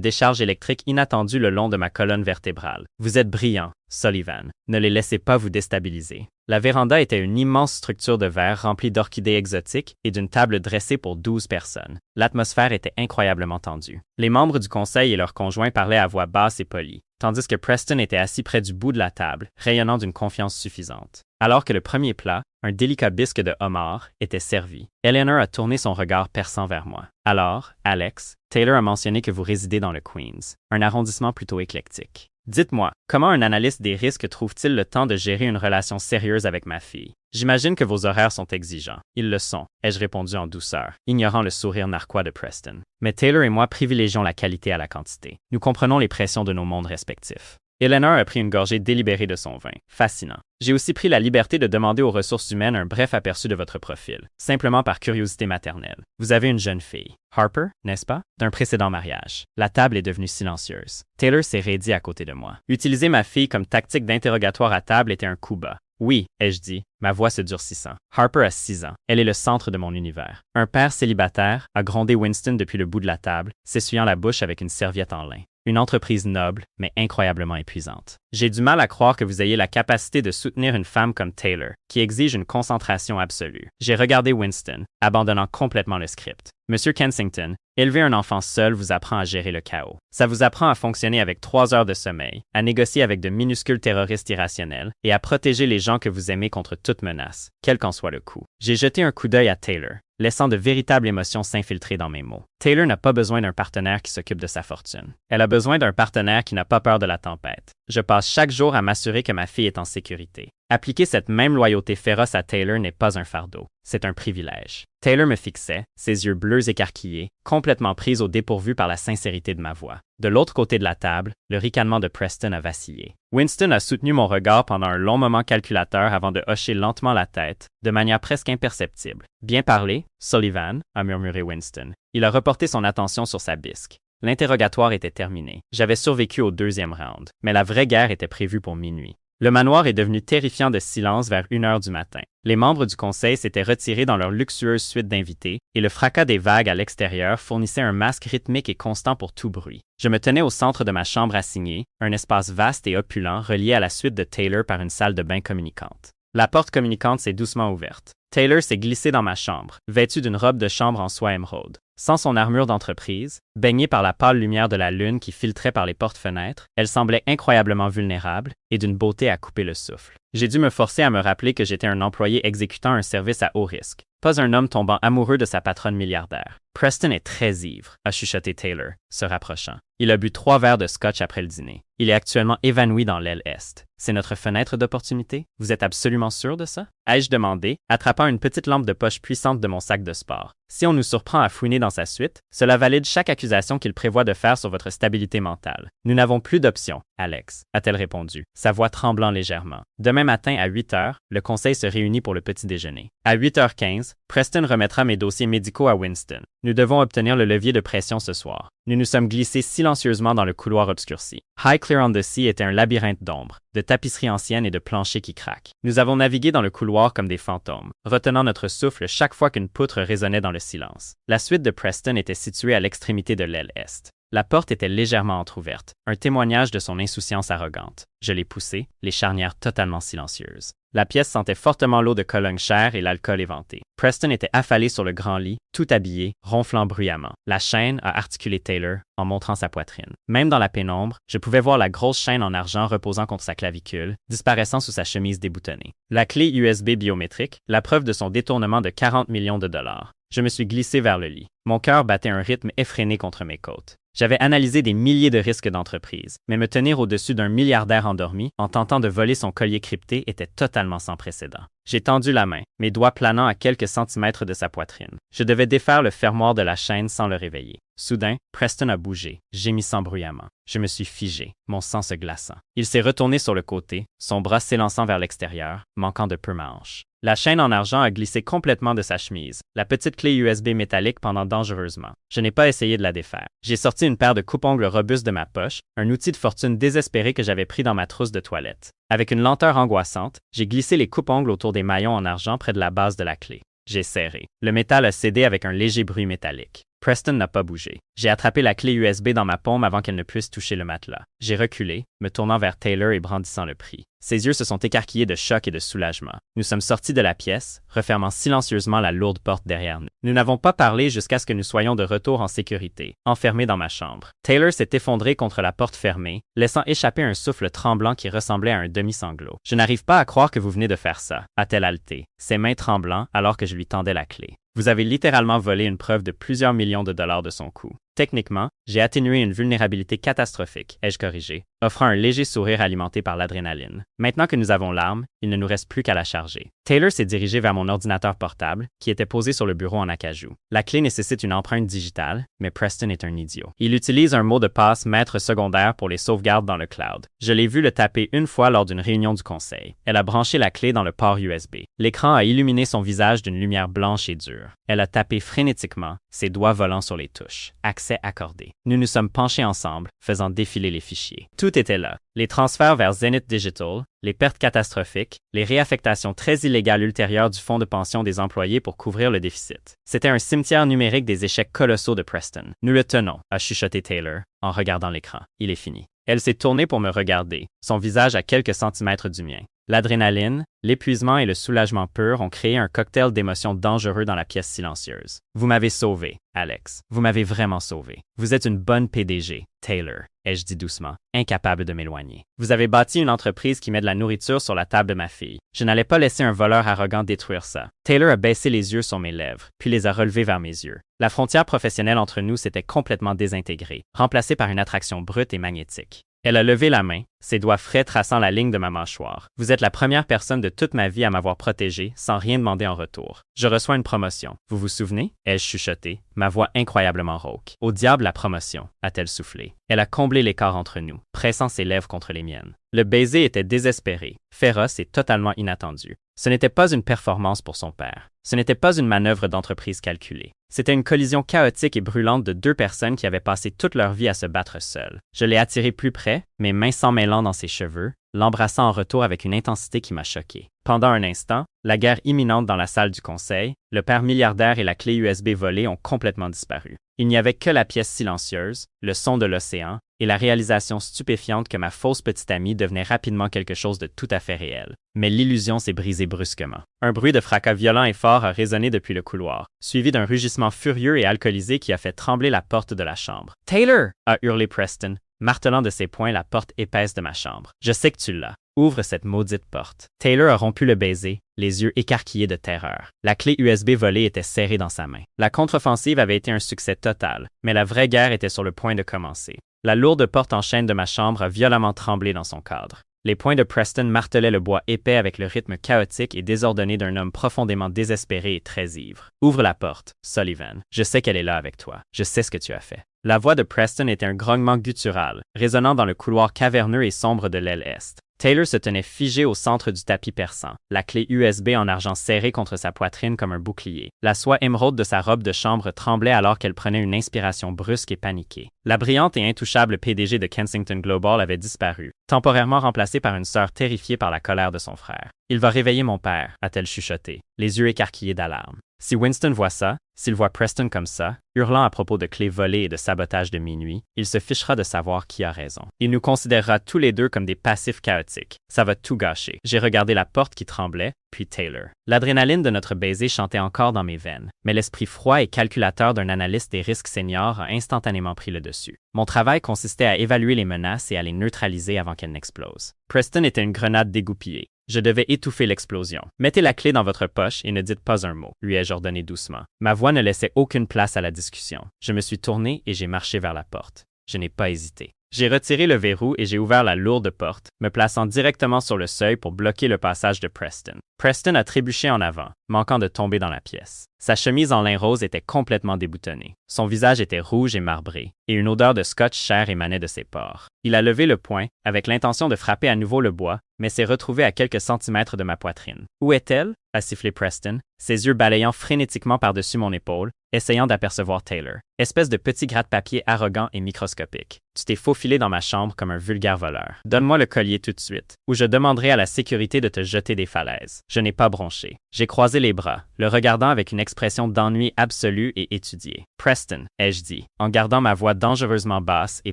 décharge électrique inattendue le long de ma colonne vertébrale. Vous êtes brillant, Sullivan. Ne les laissez pas vous déstabiliser. La véranda était une immense structure de verre remplie d'orchidées exotiques et d'une table dressée pour 12 personnes. L'atmosphère était incroyablement tendue. Les membres du conseil et leurs conjoints parlaient à voix basse et polie, tandis que Preston était assis près du bout de la table, rayonnant d'une confiance suffisante. Alors que le premier plat, un délicat bisque de homard, était servi, Eleanor a tourné son regard perçant vers moi. Alors, Alex, Taylor a mentionné que vous résidez dans le Queens, un arrondissement plutôt éclectique. Dites-moi, comment un analyste des risques trouve-t-il le temps de gérer une relation sérieuse avec ma fille? J'imagine que vos horaires sont exigeants. Ils le sont, ai-je répondu en douceur, ignorant le sourire narquois de Preston. Mais Taylor et moi privilégions la qualité à la quantité. Nous comprenons les pressions de nos mondes respectifs. Eleanor a pris une gorgée délibérée de son vin. Fascinant. J'ai aussi pris la liberté de demander aux ressources humaines un bref aperçu de votre profil, simplement par curiosité maternelle. Vous avez une jeune fille, Harper, n'est-ce pas, d'un précédent mariage. La table est devenue silencieuse. Taylor s'est raidi à côté de moi. Utiliser ma fille comme tactique d'interrogatoire à table était un coup bas. Oui, ai-je dit, ma voix se durcissant. Harper a 6 ans. Elle est le centre de mon univers. Un père célibataire a grondé Winston depuis le bout de la table, s'essuyant la bouche avec une serviette en lin. Une entreprise noble, mais incroyablement épuisante. J'ai du mal à croire que vous ayez la capacité de soutenir une femme comme Taylor, qui exige une concentration absolue. J'ai regardé Winston, abandonnant complètement le script. Monsieur Kensington, élever un enfant seul vous apprend à gérer le chaos. Ça vous apprend à fonctionner avec 3 heures de sommeil, à négocier avec de minuscules terroristes irrationnels et à protéger les gens que vous aimez contre toute menace, quel qu'en soit le coût. J'ai jeté un coup d'œil à Taylor, laissant de véritables émotions s'infiltrer dans mes mots. Taylor n'a pas besoin d'un partenaire qui s'occupe de sa fortune. Elle a besoin d'un partenaire qui n'a pas peur de la tempête. Je passe chaque jour à m'assurer que ma fille est en sécurité. Appliquer cette même loyauté féroce à Taylor n'est pas un fardeau, c'est un privilège. Taylor me fixait, ses yeux bleus écarquillés, complètement prise au dépourvu par la sincérité de ma voix. De l'autre côté de la table, le ricanement de Preston a vacillé. Winston a soutenu mon regard pendant un long moment calculateur avant de hocher lentement la tête, de manière presque imperceptible. « Bien parlé, Sullivan », a murmuré Winston. Il a reporté son attention sur sa bisque. L'interrogatoire était terminé. J'avais survécu au 2e round, mais la vraie guerre était prévue pour minuit. Le manoir est devenu terrifiant de silence vers 1 heure du matin. Les membres du conseil s'étaient retirés dans leur luxueuse suite d'invités, et le fracas des vagues à l'extérieur fournissait un masque rythmique et constant pour tout bruit. Je me tenais au centre de ma chambre assignée, un espace vaste et opulent relié à la suite de Taylor par une salle de bain communicante. La porte communicante s'est doucement ouverte. Taylor s'est glissée dans ma chambre, vêtue d'une robe de chambre en soie émeraude. Sans son armure d'entreprise, baignée par la pâle lumière de la lune qui filtrait par les portes-fenêtres, elle semblait incroyablement vulnérable et d'une beauté à couper le souffle. J'ai dû me forcer à me rappeler que j'étais un employé exécutant un service à haut risque, pas un homme tombant amoureux de sa patronne milliardaire. Preston est très ivre, a chuchoté Taylor, se rapprochant. Il a bu 3 verres de scotch après le dîner. Il est actuellement évanoui dans l'aile est. C'est notre fenêtre d'opportunité? Vous êtes absolument sûr de ça? Ai-je demandé, attrapant une petite lampe de poche puissante de mon sac de sport. Si on nous surprend à fouiner dans sa suite, cela valide chaque accusation qu'il prévoit de faire sur votre stabilité mentale. Nous n'avons plus d'option, Alex, a-t-elle répondu, sa voix tremblant légèrement. Demain matin à 8 heures, le conseil se réunit pour le petit déjeuner. À 8h15, Preston remettra mes dossiers médicaux à Winston. Nous devons obtenir le levier de pression ce soir. Nous nous sommes glissés silencieusement dans le couloir obscurci. Highclere on the Sea était un labyrinthe d'ombres, de tapisseries anciennes et de planchers qui craquent. Nous avons navigué dans le couloir comme des fantômes, retenant notre souffle chaque fois qu'une poutre résonnait dans le silence. La suite de Preston était située à l'extrémité de l'aile est. La porte était légèrement entr'ouverte, un témoignage de son insouciance arrogante. Je l'ai poussée, les charnières totalement silencieuses. La pièce sentait fortement l'eau de Cologne chère et l'alcool éventé. Preston était affalé sur le grand lit, tout habillé, ronflant bruyamment. La chaîne a articulé Taylor en montrant sa poitrine. Même dans la pénombre, je pouvais voir la grosse chaîne en argent reposant contre sa clavicule, disparaissant sous sa chemise déboutonnée. La clé USB biométrique, la preuve de son détournement de 40 millions de dollars. Je me suis glissé vers le lit. Mon cœur battait un rythme effréné contre mes côtes. J'avais analysé des milliers de risques d'entreprise, mais me tenir au-dessus d'un milliardaire endormi en tentant de voler son collier crypté était totalement sans précédent. J'ai tendu la main, mes doigts planant à quelques centimètres de sa poitrine. Je devais défaire le fermoir de la chaîne sans le réveiller. Soudain, Preston a bougé, gémissant bruyamment. Je me suis figé, mon sang se glaçant. Il s'est retourné sur le côté, son bras s'élançant vers l'extérieur, manquant de peu ma hanche. La chaîne en argent a glissé complètement de sa chemise, la petite clé USB métallique pendant dangereusement. Je n'ai pas essayé de la défaire. J'ai sorti une paire de coupe-ongles robustes de ma poche, un outil de fortune désespéré que j'avais pris dans ma trousse de toilette. Avec une lenteur angoissante, j'ai glissé les coupe-ongles autour des maillons en argent près de la base de la clé. J'ai serré. Le métal a cédé avec un léger bruit métallique. Preston n'a pas bougé. J'ai attrapé la clé USB dans ma paume avant qu'elle ne puisse toucher le matelas. J'ai reculé, me tournant vers Taylor et brandissant le prix. Ses yeux se sont écarquillés de choc et de soulagement. Nous sommes sortis de la pièce, refermant silencieusement la lourde porte derrière nous. Nous n'avons pas parlé jusqu'à ce que nous soyons de retour en sécurité, enfermés dans ma chambre. Taylor s'est effondré contre la porte fermée, laissant échapper un souffle tremblant qui ressemblait à un demi-sanglot. « Je n'arrive pas à croire que vous venez de faire ça », a-t-elle haleté, ses mains tremblant alors que je lui tendais la clé. Vous avez littéralement volé une preuve de plusieurs millions de dollars de son coût. Techniquement, j'ai atténué une vulnérabilité catastrophique, ai-je corrigé, offrant un léger sourire alimenté par l'adrénaline. Maintenant que nous avons l'arme, il ne nous reste plus qu'à la charger. Taylor s'est dirigé vers mon ordinateur portable, qui était posé sur le bureau en acajou. La clé nécessite une empreinte digitale, mais Preston est un idiot. Il utilise un mot de passe maître secondaire pour les sauvegardes dans le cloud. Je l'ai vu le taper une fois lors d'une réunion du conseil. Elle a branché la clé dans le port USB. L'écran a illuminé son visage d'une lumière blanche et dure. Elle a tapé frénétiquement, ses doigts volant sur les touches. Accès accordé. Nous nous sommes penchés ensemble, faisant défiler les fichiers. Tout était là. Les transferts vers Zenith Digital, les pertes catastrophiques, les réaffectations très illégales ultérieures du fonds de pension des employés pour couvrir le déficit. C'était un cimetière numérique des échecs colossaux de Preston. Nous le tenons, a chuchoté Taylor, en regardant l'écran. Il est fini. Elle s'est tournée pour me regarder, son visage à quelques centimètres du mien. L'adrénaline, l'épuisement et le soulagement pur ont créé un cocktail d'émotions dangereux dans la pièce silencieuse. Vous m'avez sauvé, Alex. Vous m'avez vraiment sauvé. Vous êtes une bonne PDG, Taylor, ai-je dit doucement, incapable de m'éloigner. Vous avez bâti une entreprise qui met de la nourriture sur la table de ma fille. Je n'allais pas laisser un voleur arrogant détruire ça. Taylor a baissé les yeux sur mes lèvres, puis les a relevés vers mes yeux. La frontière professionnelle entre nous s'était complètement désintégrée, remplacée par une attraction brute et magnétique. Elle a levé la main, ses doigts frais traçant la ligne de ma mâchoire. Vous êtes la première personne de toute ma vie à m'avoir protégé sans rien demander en retour. Je reçois une promotion. Vous vous souvenez? Ai-je chuchoté, ma voix incroyablement rauque. Au diable la promotion, a-t-elle soufflé. Elle a comblé l'écart entre nous, pressant ses lèvres contre les miennes. Le baiser était désespéré, féroce et totalement inattendu. Ce n'était pas une performance pour son père. Ce n'était pas une manœuvre d'entreprise calculée. C'était une collision chaotique et brûlante de deux personnes qui avaient passé toute leur vie à se battre seules. Je l'ai attiré plus près, mes mains s'emmêlant dans ses cheveux, l'embrassant en retour avec une intensité qui m'a choqué. Pendant un instant, la guerre imminente dans la salle du conseil, le père milliardaire et la clé USB volée ont complètement disparu. Il n'y avait que la pièce silencieuse, le son de l'océan et la réalisation stupéfiante que ma fausse petite amie devenait rapidement quelque chose de tout à fait réel. Mais l'illusion s'est brisée brusquement. Un bruit de fracas violent et fort a résonné depuis le couloir, suivi d'un rugissement furieux et alcoolisé qui a fait trembler la porte de la chambre. « Taylor !» a hurlé Preston, martelant de ses poings la porte épaisse de ma chambre. « Je sais que tu l'as. Ouvre cette maudite porte. » Taylor a rompu le baiser, les yeux écarquillés de terreur. La clé USB volée était serrée dans sa main. La contre-offensive avait été un succès total, mais la vraie guerre était sur le point de commencer. La lourde porte en chêne de ma chambre a violemment tremblé dans son cadre. Les poings de Preston martelaient le bois épais avec le rythme chaotique et désordonné d'un homme profondément désespéré et très ivre. « Ouvre la porte, Sullivan. Je sais qu'elle est là avec toi. Je sais ce que tu as fait. » La voix de Preston était un grognement guttural, résonnant dans le couloir caverneux et sombre de l'aile est. Taylor se tenait figé au centre du tapis perçant, la clé USB en argent serrée contre sa poitrine comme un bouclier. La soie émeraude de sa robe de chambre tremblait alors qu'elle prenait une inspiration brusque et paniquée. La brillante et intouchable PDG de Kensington Global avait disparu, temporairement remplacée par une sœur terrifiée par la colère de son frère. « Il va réveiller mon père », a-t-elle chuchoté, les yeux écarquillés d'alarme. Si Winston voit ça, s'il voit Preston comme ça, hurlant à propos de clés volées et de sabotage de minuit, il se fichera de savoir qui a raison. Il nous considérera tous les deux comme des passifs chaotiques. Ça va tout gâcher. J'ai regardé la porte qui tremblait, puis Taylor. L'adrénaline de notre baiser chantait encore dans mes veines, mais l'esprit froid et calculateur d'un analyste des risques senior a instantanément pris le dessus. Mon travail consistait à évaluer les menaces et à les neutraliser avant qu'elles n'explosent. Preston était une grenade dégoupillée. Je devais étouffer l'explosion. « Mettez la clé dans votre poche et ne dites pas un mot », lui ai-je ordonné doucement. Ma voix ne laissait aucune place à la discussion. Je me suis tourné et j'ai marché vers la porte. Je n'ai pas hésité. J'ai retiré le verrou et j'ai ouvert la lourde porte, me plaçant directement sur le seuil pour bloquer le passage de Preston. Preston a trébuché en avant, manquant de tomber dans la pièce. Sa chemise en lin rose était complètement déboutonnée. Son visage était rouge et marbré, et une odeur de scotch cher émanait de ses pores. Il a levé le poing, avec l'intention de frapper à nouveau le bois, mais s'est retrouvé à quelques centimètres de ma poitrine. « Où est-elle » a sifflé Preston, ses yeux balayant frénétiquement par-dessus mon épaule, essayant d'apercevoir Taylor. Espèce de petit gratte-papier arrogant et microscopique. Tu t'es faufilé dans ma chambre comme un vulgaire voleur. Donne-moi le collier tout de suite, ou je demanderai à la sécurité de te jeter des falaises. Je n'ai pas bronché. J'ai croisé les bras, le regardant avec une expression d'ennui absolu et étudié. Preston, ai-je dit, en gardant ma voix dangereusement basse et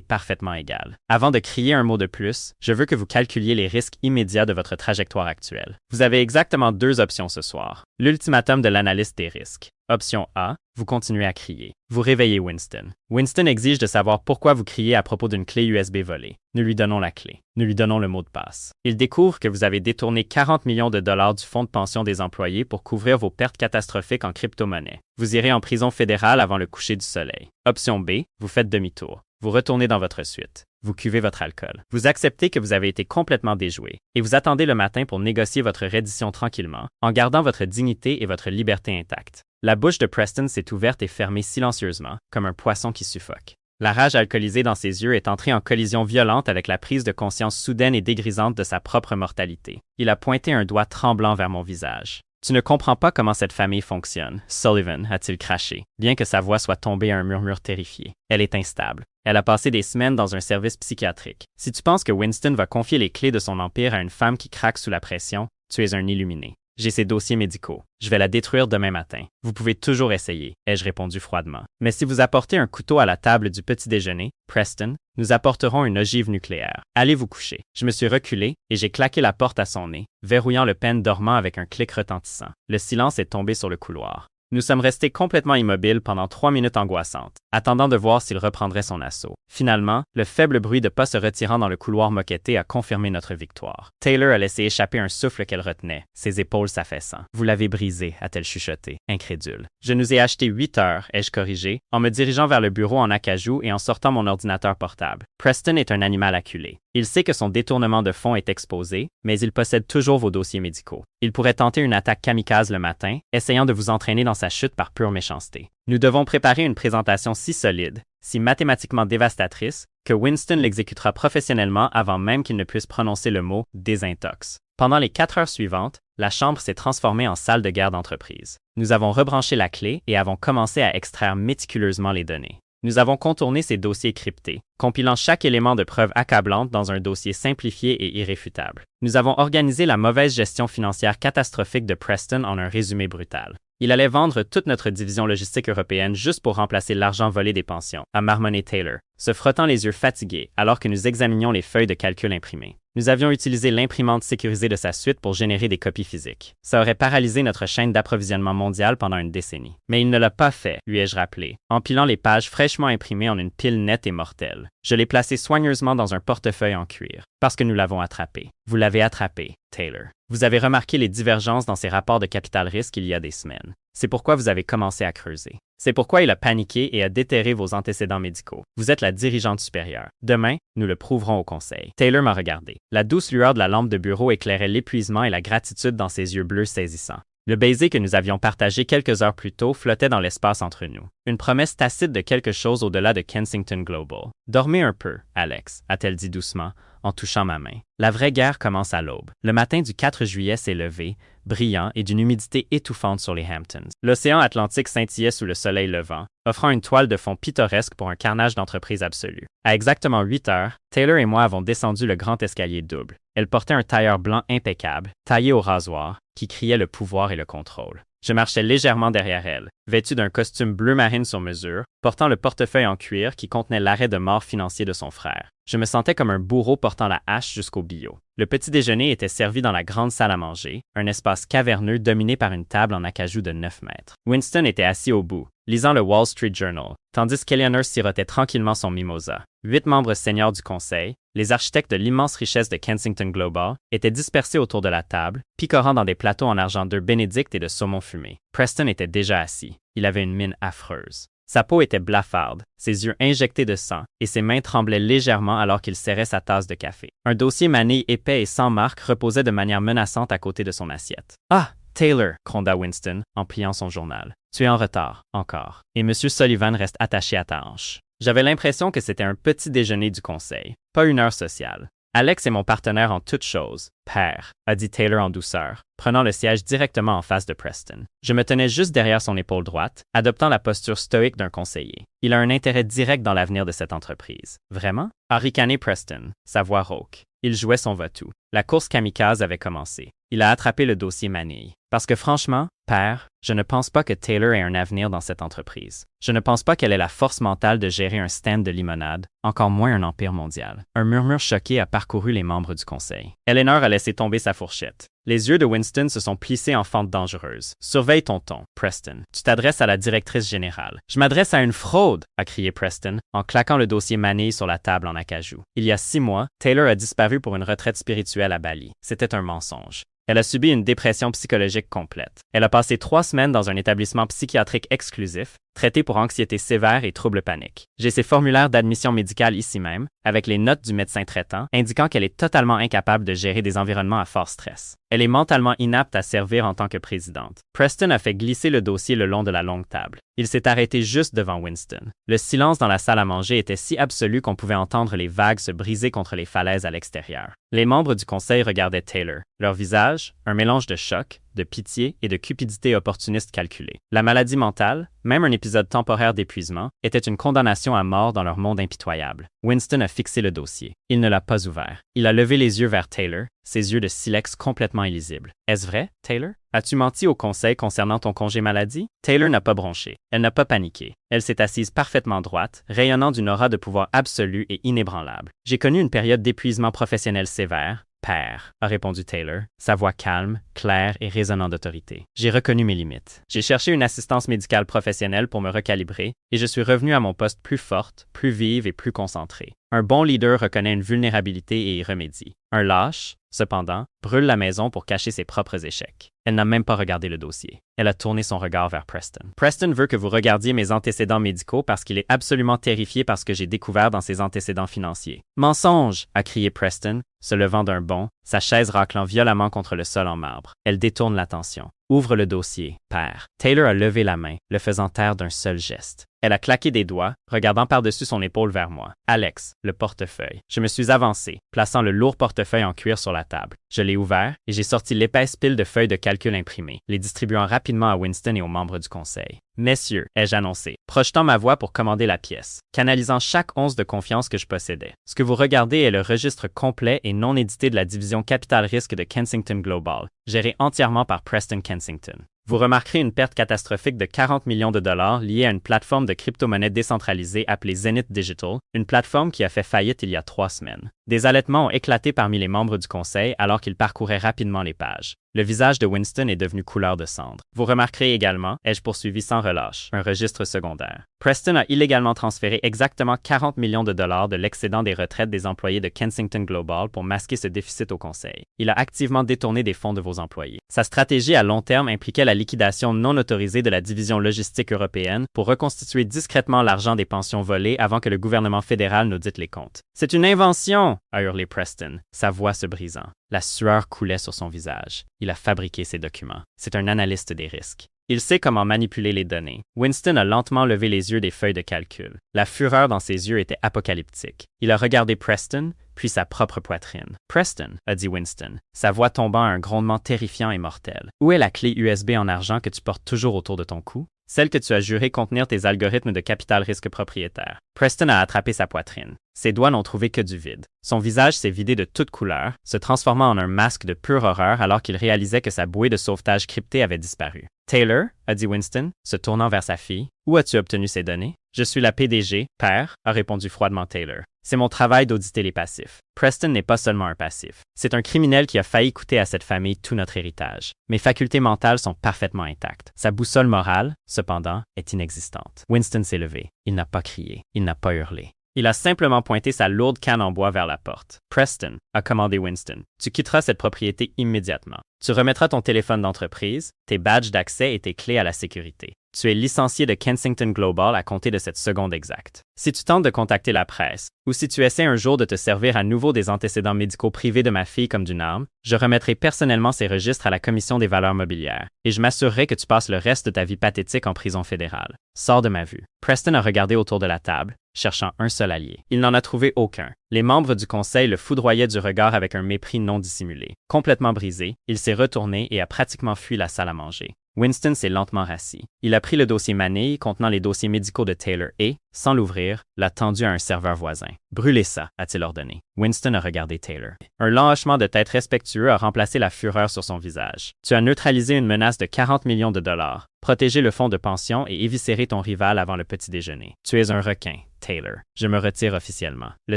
parfaitement égale. Avant de crier un mot de plus, je veux que vous calculiez les risques immédiats de votre trajectoire actuelle. Vous avez exactement deux options ce soir. L'ultimatum de l'analyste des risques. Option A, vous continuez à crier. Vous réveillez Winston. Winston exige de savoir pourquoi vous criez à propos d'une clé USB volée. Nous lui donnons la clé. Nous lui donnons le mot de passe. Il découvre que vous avez détourné 40 millions de dollars du fonds de pension des employés pour couvrir vos pertes catastrophiques en crypto-monnaie. Vous irez en prison fédérale avant le coucher du soleil. Option B, vous faites demi-tour. Vous retournez dans votre suite. Vous cuvez votre alcool. Vous acceptez que vous avez été complètement déjoué et vous attendez le matin pour négocier votre reddition tranquillement, en gardant votre dignité et votre liberté intactes. La bouche de Preston s'est ouverte et fermée silencieusement, comme un poisson qui suffoque. La rage alcoolisée dans ses yeux est entrée en collision violente avec la prise de conscience soudaine et dégrisante de sa propre mortalité. Il a pointé un doigt tremblant vers mon visage. « Tu ne comprends pas comment cette famille fonctionne, Sullivan, a-t-il craché, bien que sa voix soit tombée à un murmure terrifié. Elle est instable. Elle a passé des semaines dans un service psychiatrique. Si tu penses que Winston va confier les clés de son empire à une femme qui craque sous la pression, tu es un illuminé. J'ai ses dossiers médicaux. Je vais la détruire demain matin. Vous pouvez toujours essayer, ai-je répondu froidement. Mais si vous apportez un couteau à la table du petit déjeuner, Preston, nous apporterons une ogive nucléaire. Allez vous coucher. Je me suis reculé et j'ai claqué la porte à son nez, verrouillant le pen dormant avec un clic retentissant. Le silence est tombé sur le couloir. Nous sommes restés complètement immobiles pendant 3 minutes angoissantes, attendant de voir s'il reprendrait son assaut. Finalement, le faible bruit de pas se retirant dans le couloir moquetté a confirmé notre victoire. Taylor a laissé échapper un souffle qu'elle retenait, ses épaules s'affaissant. « Vous l'avez brisé », a-t-elle chuchoté, incrédule. « Je nous ai acheté 8 heures », ai-je corrigé, en me dirigeant vers le bureau en acajou et en sortant mon ordinateur portable. Preston est un animal acculé. Il sait que son détournement de fonds est exposé, mais il possède toujours vos dossiers médicaux. Il pourrait tenter une attaque kamikaze le matin, essayant de vous entraîner dans sa chute par pure méchanceté. Nous devons préparer une présentation si solide, si mathématiquement dévastatrice, que Winston l'exécutera professionnellement avant même qu'il ne puisse prononcer le mot « désintox ». Pendant les 4 heures suivantes, la chambre s'est transformée en salle de guerre d'entreprise. Nous avons rebranché la clé et avons commencé à extraire méticuleusement les données. Nous avons contourné ces dossiers cryptés, compilant chaque élément de preuve accablante dans un dossier simplifié et irréfutable. Nous avons organisé la mauvaise gestion financière catastrophique de Preston en un résumé brutal. Il allait vendre toute notre division logistique européenne juste pour remplacer l'argent volé des pensions, a marmonné Taylor, se frottant les yeux fatigués alors que nous examinions les feuilles de calcul imprimées. Nous avions utilisé l'imprimante sécurisée de sa suite pour générer des copies physiques. Ça aurait paralysé notre chaîne d'approvisionnement mondiale pendant une décennie. Mais il ne l'a pas fait, lui ai-je rappelé, empilant les pages fraîchement imprimées en une pile nette et mortelle. Je l'ai placé soigneusement dans un portefeuille en cuir, parce que nous l'avons attrapé. Vous l'avez attrapé, Taylor. Vous avez remarqué les divergences dans ses rapports de capital-risque il y a des semaines. C'est pourquoi vous avez commencé à creuser. C'est pourquoi il a paniqué et a déterré vos antécédents médicaux. Vous êtes la dirigeante supérieure. Demain, nous le prouverons au conseil. Taylor m'a regardé. La douce lueur de la lampe de bureau éclairait l'épuisement et la gratitude dans ses yeux bleus saisissants. Le baiser que nous avions partagé quelques heures plus tôt flottait dans l'espace entre nous. Une promesse tacite de quelque chose au-delà de Kensington Global. « Dormez un peu, Alex », a-t-elle dit doucement, en touchant ma main. La vraie guerre commence à l'aube. Le matin du 4 juillet s'est levé, brillant et d'une humidité étouffante sur les Hamptons. L'océan Atlantique scintillait sous le soleil levant, offrant une toile de fond pittoresque pour un carnage d'entreprise absolu. À exactement 8 heures, Taylor et moi avons descendu le grand escalier double. Elle portait un tailleur blanc impeccable, taillé au rasoir, qui criait le pouvoir et le contrôle. Je marchais légèrement derrière elle, vêtu d'un costume bleu marine sur mesure, portant le portefeuille en cuir qui contenait l'arrêt de mort financier de son frère. Je me sentais comme un bourreau portant la hache jusqu'au billot. Le petit déjeuner était servi dans la grande salle à manger, un espace caverneux dominé par une table en acajou de 9 mètres. Winston était assis au bout, lisant le Wall Street Journal, tandis qu'Eleanor sirotait tranquillement son mimosa. 8 membres seniors du conseil, les architectes de l'immense richesse de Kensington Global, étaient dispersés autour de la table, picorant dans des plateaux en argent d'œufs bénédicts et de saumon fumé. Preston était déjà assis. Il avait une mine affreuse. Sa peau était blafarde, ses yeux injectés de sang, et ses mains tremblaient légèrement alors qu'il serrait sa tasse de café. Un dossier manille épais et sans marque reposait de manière menaçante à côté de son assiette. « Ah, Taylor !» gronda Winston, en pliant son journal. « Tu es en retard, encore. Et M. Sullivan reste attaché à ta hanche. » J'avais l'impression que c'était un petit déjeuner du conseil, pas une heure sociale. Alex est mon partenaire en toutes choses, père, a dit Taylor en douceur, prenant le siège directement en face de Preston. Je me tenais juste derrière son épaule droite, adoptant la posture stoïque d'un conseiller. Il a un intérêt direct dans l'avenir de cette entreprise. Vraiment? A ricané Preston, sa voix rauque. Il jouait son va-tout. La course kamikaze avait commencé. Il a attrapé le dossier Manille. Parce que franchement, père, je ne pense pas que Taylor ait un avenir dans cette entreprise. Je ne pense pas qu'elle ait la force mentale de gérer un stand de limonade, encore moins un empire mondial. Un murmure choqué a parcouru les membres du conseil. Eleanor a laissé tomber sa fourchette. Les yeux de Winston se sont plissés en fente dangereuse. « Surveille ton ton, Preston. Tu t'adresses à la directrice générale. »« Je m'adresse à une fraude !» a crié Preston, en claquant le dossier Manille sur la table en acajou. Il y a 6 mois, Taylor a disparu pour une retraite spirituelle à Bali. C'était un mensonge. Elle a subi une dépression psychologique complète. Elle a passé 3 semaines dans un établissement psychiatrique exclusif, traité pour anxiété sévère et troubles paniques. J'ai ses formulaires d'admission médicale ici même, avec les notes du médecin traitant, indiquant qu'elle est totalement incapable de gérer des environnements à fort stress. Elle est mentalement inapte à servir en tant que présidente. Preston a fait glisser le dossier le long de la longue table. Il s'est arrêté juste devant Winston. Le silence dans la salle à manger était si absolu qu'on pouvait entendre les vagues se briser contre les falaises à l'extérieur. Les membres du conseil regardaient Taylor. Leur visage, un mélange de choc, de pitié et de cupidité opportuniste calculée. La maladie mentale, même un épisode temporaire d'épuisement, était une condamnation à mort dans leur monde impitoyable. Winston a fixé le dossier. Il ne l'a pas ouvert. Il a levé les yeux vers Taylor, ses yeux de silex complètement illisibles. « Est-ce vrai, Taylor? As-tu menti au conseil concernant ton congé maladie? » Taylor n'a pas bronché. Elle n'a pas paniqué. Elle s'est assise parfaitement droite, rayonnant d'une aura de pouvoir absolu et inébranlable. « J'ai connu une période d'épuisement professionnel sévère, père, » a répondu Taylor, sa voix calme, claire et résonnant d'autorité. J'ai reconnu mes limites. J'ai cherché une assistance médicale professionnelle pour me recalibrer et je suis revenu à mon poste plus forte, plus vive et plus concentrée. Un bon leader reconnaît une vulnérabilité et y remédie. Un lâche, cependant, brûle la maison pour cacher ses propres échecs. Elle n'a même pas regardé le dossier. Elle a tourné son regard vers Preston. Preston veut que vous regardiez mes antécédents médicaux parce qu'il est absolument terrifié par ce que j'ai découvert dans ses antécédents financiers. « Mensonge !» a crié Preston, se levant d'un bond, sa chaise raclant violemment contre le sol en marbre. Elle détourne l'attention. « Ouvre le dossier, père. » Taylor a levé la main, le faisant taire d'un seul geste. Elle a claqué des doigts, regardant par-dessus son épaule vers moi. « Alex, le portefeuille. » Je me suis avancé, plaçant le lourd portefeuille en cuir sur la table. Je l'ai ouvert et j'ai sorti l'épaisse pile de feuilles de calcul imprimées, les distribuant rapidement à Winston et aux membres du conseil. « Messieurs, ai-je annoncé, projetant ma voix pour commander la pièce, canalisant chaque once de confiance que je possédais. Ce que vous regardez est le registre complet et non édité de la division Capital Risque de Kensington Global, géré entièrement par Preston Kensington. Vous remarquerez une perte catastrophique de 40 millions de dollars liée à une plateforme de crypto-monnaie décentralisée appelée Zenith Digital, une plateforme qui a fait faillite il y a 3 semaines. Des halètements ont éclaté parmi les membres du conseil alors qu'ils parcouraient rapidement les pages. Le visage de Winston est devenu couleur de cendre. Vous remarquerez également, ai-je poursuivi sans relâche, un registre secondaire. Preston a illégalement transféré exactement 40 millions de dollars de l'excédent des retraites des employés de Kensington Global pour masquer ce déficit au conseil. Il a activement détourné des fonds de vos employés. Sa stratégie à long terme impliquait la liquidation non autorisée de la division logistique européenne pour reconstituer discrètement l'argent des pensions volées avant que le gouvernement fédéral n'audite les comptes. « C'est une invention !» a hurlé Preston, sa voix se brisant. La sueur coulait sur son visage. Il a fabriqué ces documents. C'est un analyste des risques. Il sait comment manipuler les données. Winston a lentement levé les yeux des feuilles de calcul. La fureur dans ses yeux était apocalyptique. Il a regardé Preston, puis sa propre poitrine. « Preston », a dit Winston, sa voix tombant à un grondement terrifiant et mortel. « Où est la clé USB en argent que tu portes toujours autour de ton cou? Celle que tu as juré contenir tes algorithmes de capital risque propriétaire. » Preston a attrapé sa poitrine. Ses doigts n'ont trouvé que du vide. Son visage s'est vidé de toute couleur, se transformant en un masque de pure horreur alors qu'il réalisait que sa bouée de sauvetage cryptée avait disparu. « Taylor », a dit Winston, se tournant vers sa fille, « où as-tu obtenu ces données? » « Je suis la PDG, père, » a répondu froidement Taylor. « C'est mon travail d'auditer les passifs. » Preston n'est pas seulement un passif. C'est un criminel qui a failli coûter à cette famille tout notre héritage. Mes facultés mentales sont parfaitement intactes. Sa boussole morale, cependant, est inexistante. Winston s'est levé. Il n'a pas crié. Il n'a pas hurlé. Il a simplement pointé sa lourde canne en bois vers la porte. « Preston », a commandé Winston, « tu quitteras cette propriété immédiatement. Tu remettras ton téléphone d'entreprise, tes badges d'accès et tes clés à la sécurité. Tu es licencié de Kensington Global à compter de cette seconde exacte. Si tu tentes de contacter la presse, ou si tu essaies un jour de te servir à nouveau des antécédents médicaux privés de ma fille comme d'une arme, je remettrai personnellement ces registres à la Commission des valeurs mobilières, et je m'assurerai que tu passes le reste de ta vie pathétique en prison fédérale. Sors de ma vue. » Preston a regardé autour de la table, cherchant un seul allié. Il n'en a trouvé aucun. Les membres du conseil le foudroyaient du regard avec un mépris non dissimulé. Complètement brisé, il s'est retourné et a pratiquement fui la salle à manger. Winston s'est lentement rassis. Il a pris le dossier manille contenant les dossiers médicaux de Taylor et, sans l'ouvrir, l'a tendu à un serveur voisin. « Brûlez ça », a-t-il ordonné. Winston a regardé Taylor. Un lent hochement de tête respectueux a remplacé la fureur sur son visage. « Tu as neutralisé une menace de 40 millions de dollars, protégé le fonds de pension et éviscéré ton rival avant le petit déjeuner. Tu es un requin, Taylor. Je me retire officiellement. Le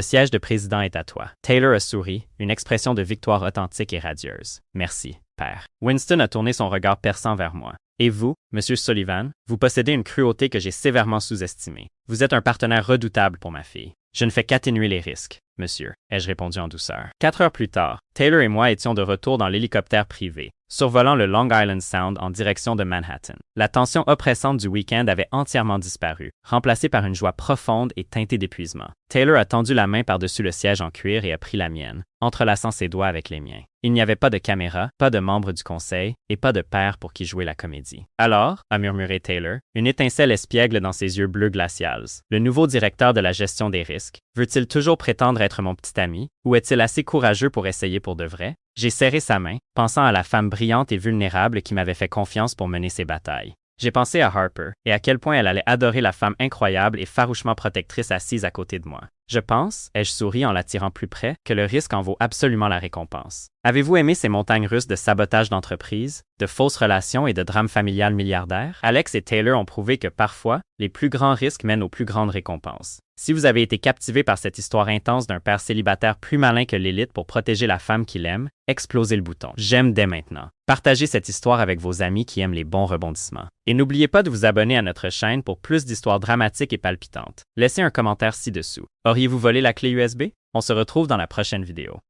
siège de président est à toi. » Taylor a souri, une expression de victoire authentique et radieuse. « Merci, père. » Winston a tourné son regard perçant vers moi. « Et vous, Monsieur Sullivan, vous possédez une cruauté que j'ai sévèrement sous-estimée. Vous êtes un partenaire redoutable pour ma fille. Je ne fais qu'atténuer les risques, monsieur, ai-je répondu en douceur. 4 heures plus tard, Taylor et moi étions de retour dans l'hélicoptère privé, survolant le Long Island Sound en direction de Manhattan. La tension oppressante du week-end avait entièrement disparu, remplacée par une joie profonde et teintée d'épuisement. Taylor a tendu la main par-dessus le siège en cuir et a pris la mienne, entrelaçant ses doigts avec les miens. Il n'y avait pas de caméra, pas de membres du conseil et pas de père pour qui jouer la comédie. Alors, a murmuré Taylor, une étincelle espiègle dans ses yeux bleus glacials. Le nouveau directeur de la gestion des risques, veut-il toujours prétendre être mon petit ami, ou est-il assez courageux pour essayer pour de vrai? J'ai serré sa main, pensant à la femme brillante et vulnérable qui m'avait fait confiance pour mener ses batailles. J'ai pensé à Harper et à quel point elle allait adorer la femme incroyable et farouchement protectrice assise à côté de moi. Je pense, ai-je souri en l'attirant plus près, que le risque en vaut absolument la récompense. Avez-vous aimé ces montagnes russes de sabotage d'entreprise, de fausses relations et de drames familiales milliardaires? Alex et Taylor ont prouvé que parfois, les plus grands risques mènent aux plus grandes récompenses. Si vous avez été captivé par cette histoire intense d'un père célibataire plus malin que l'élite pour protéger la femme qu'il aime, explosez le bouton. J'aime dès maintenant. Partagez cette histoire avec vos amis qui aiment les bons rebondissements. Et n'oubliez pas de vous abonner à notre chaîne pour plus d'histoires dramatiques et palpitantes. Laissez un commentaire ci-dessous. Auriez-vous volé la clé USB? On se retrouve dans la prochaine vidéo.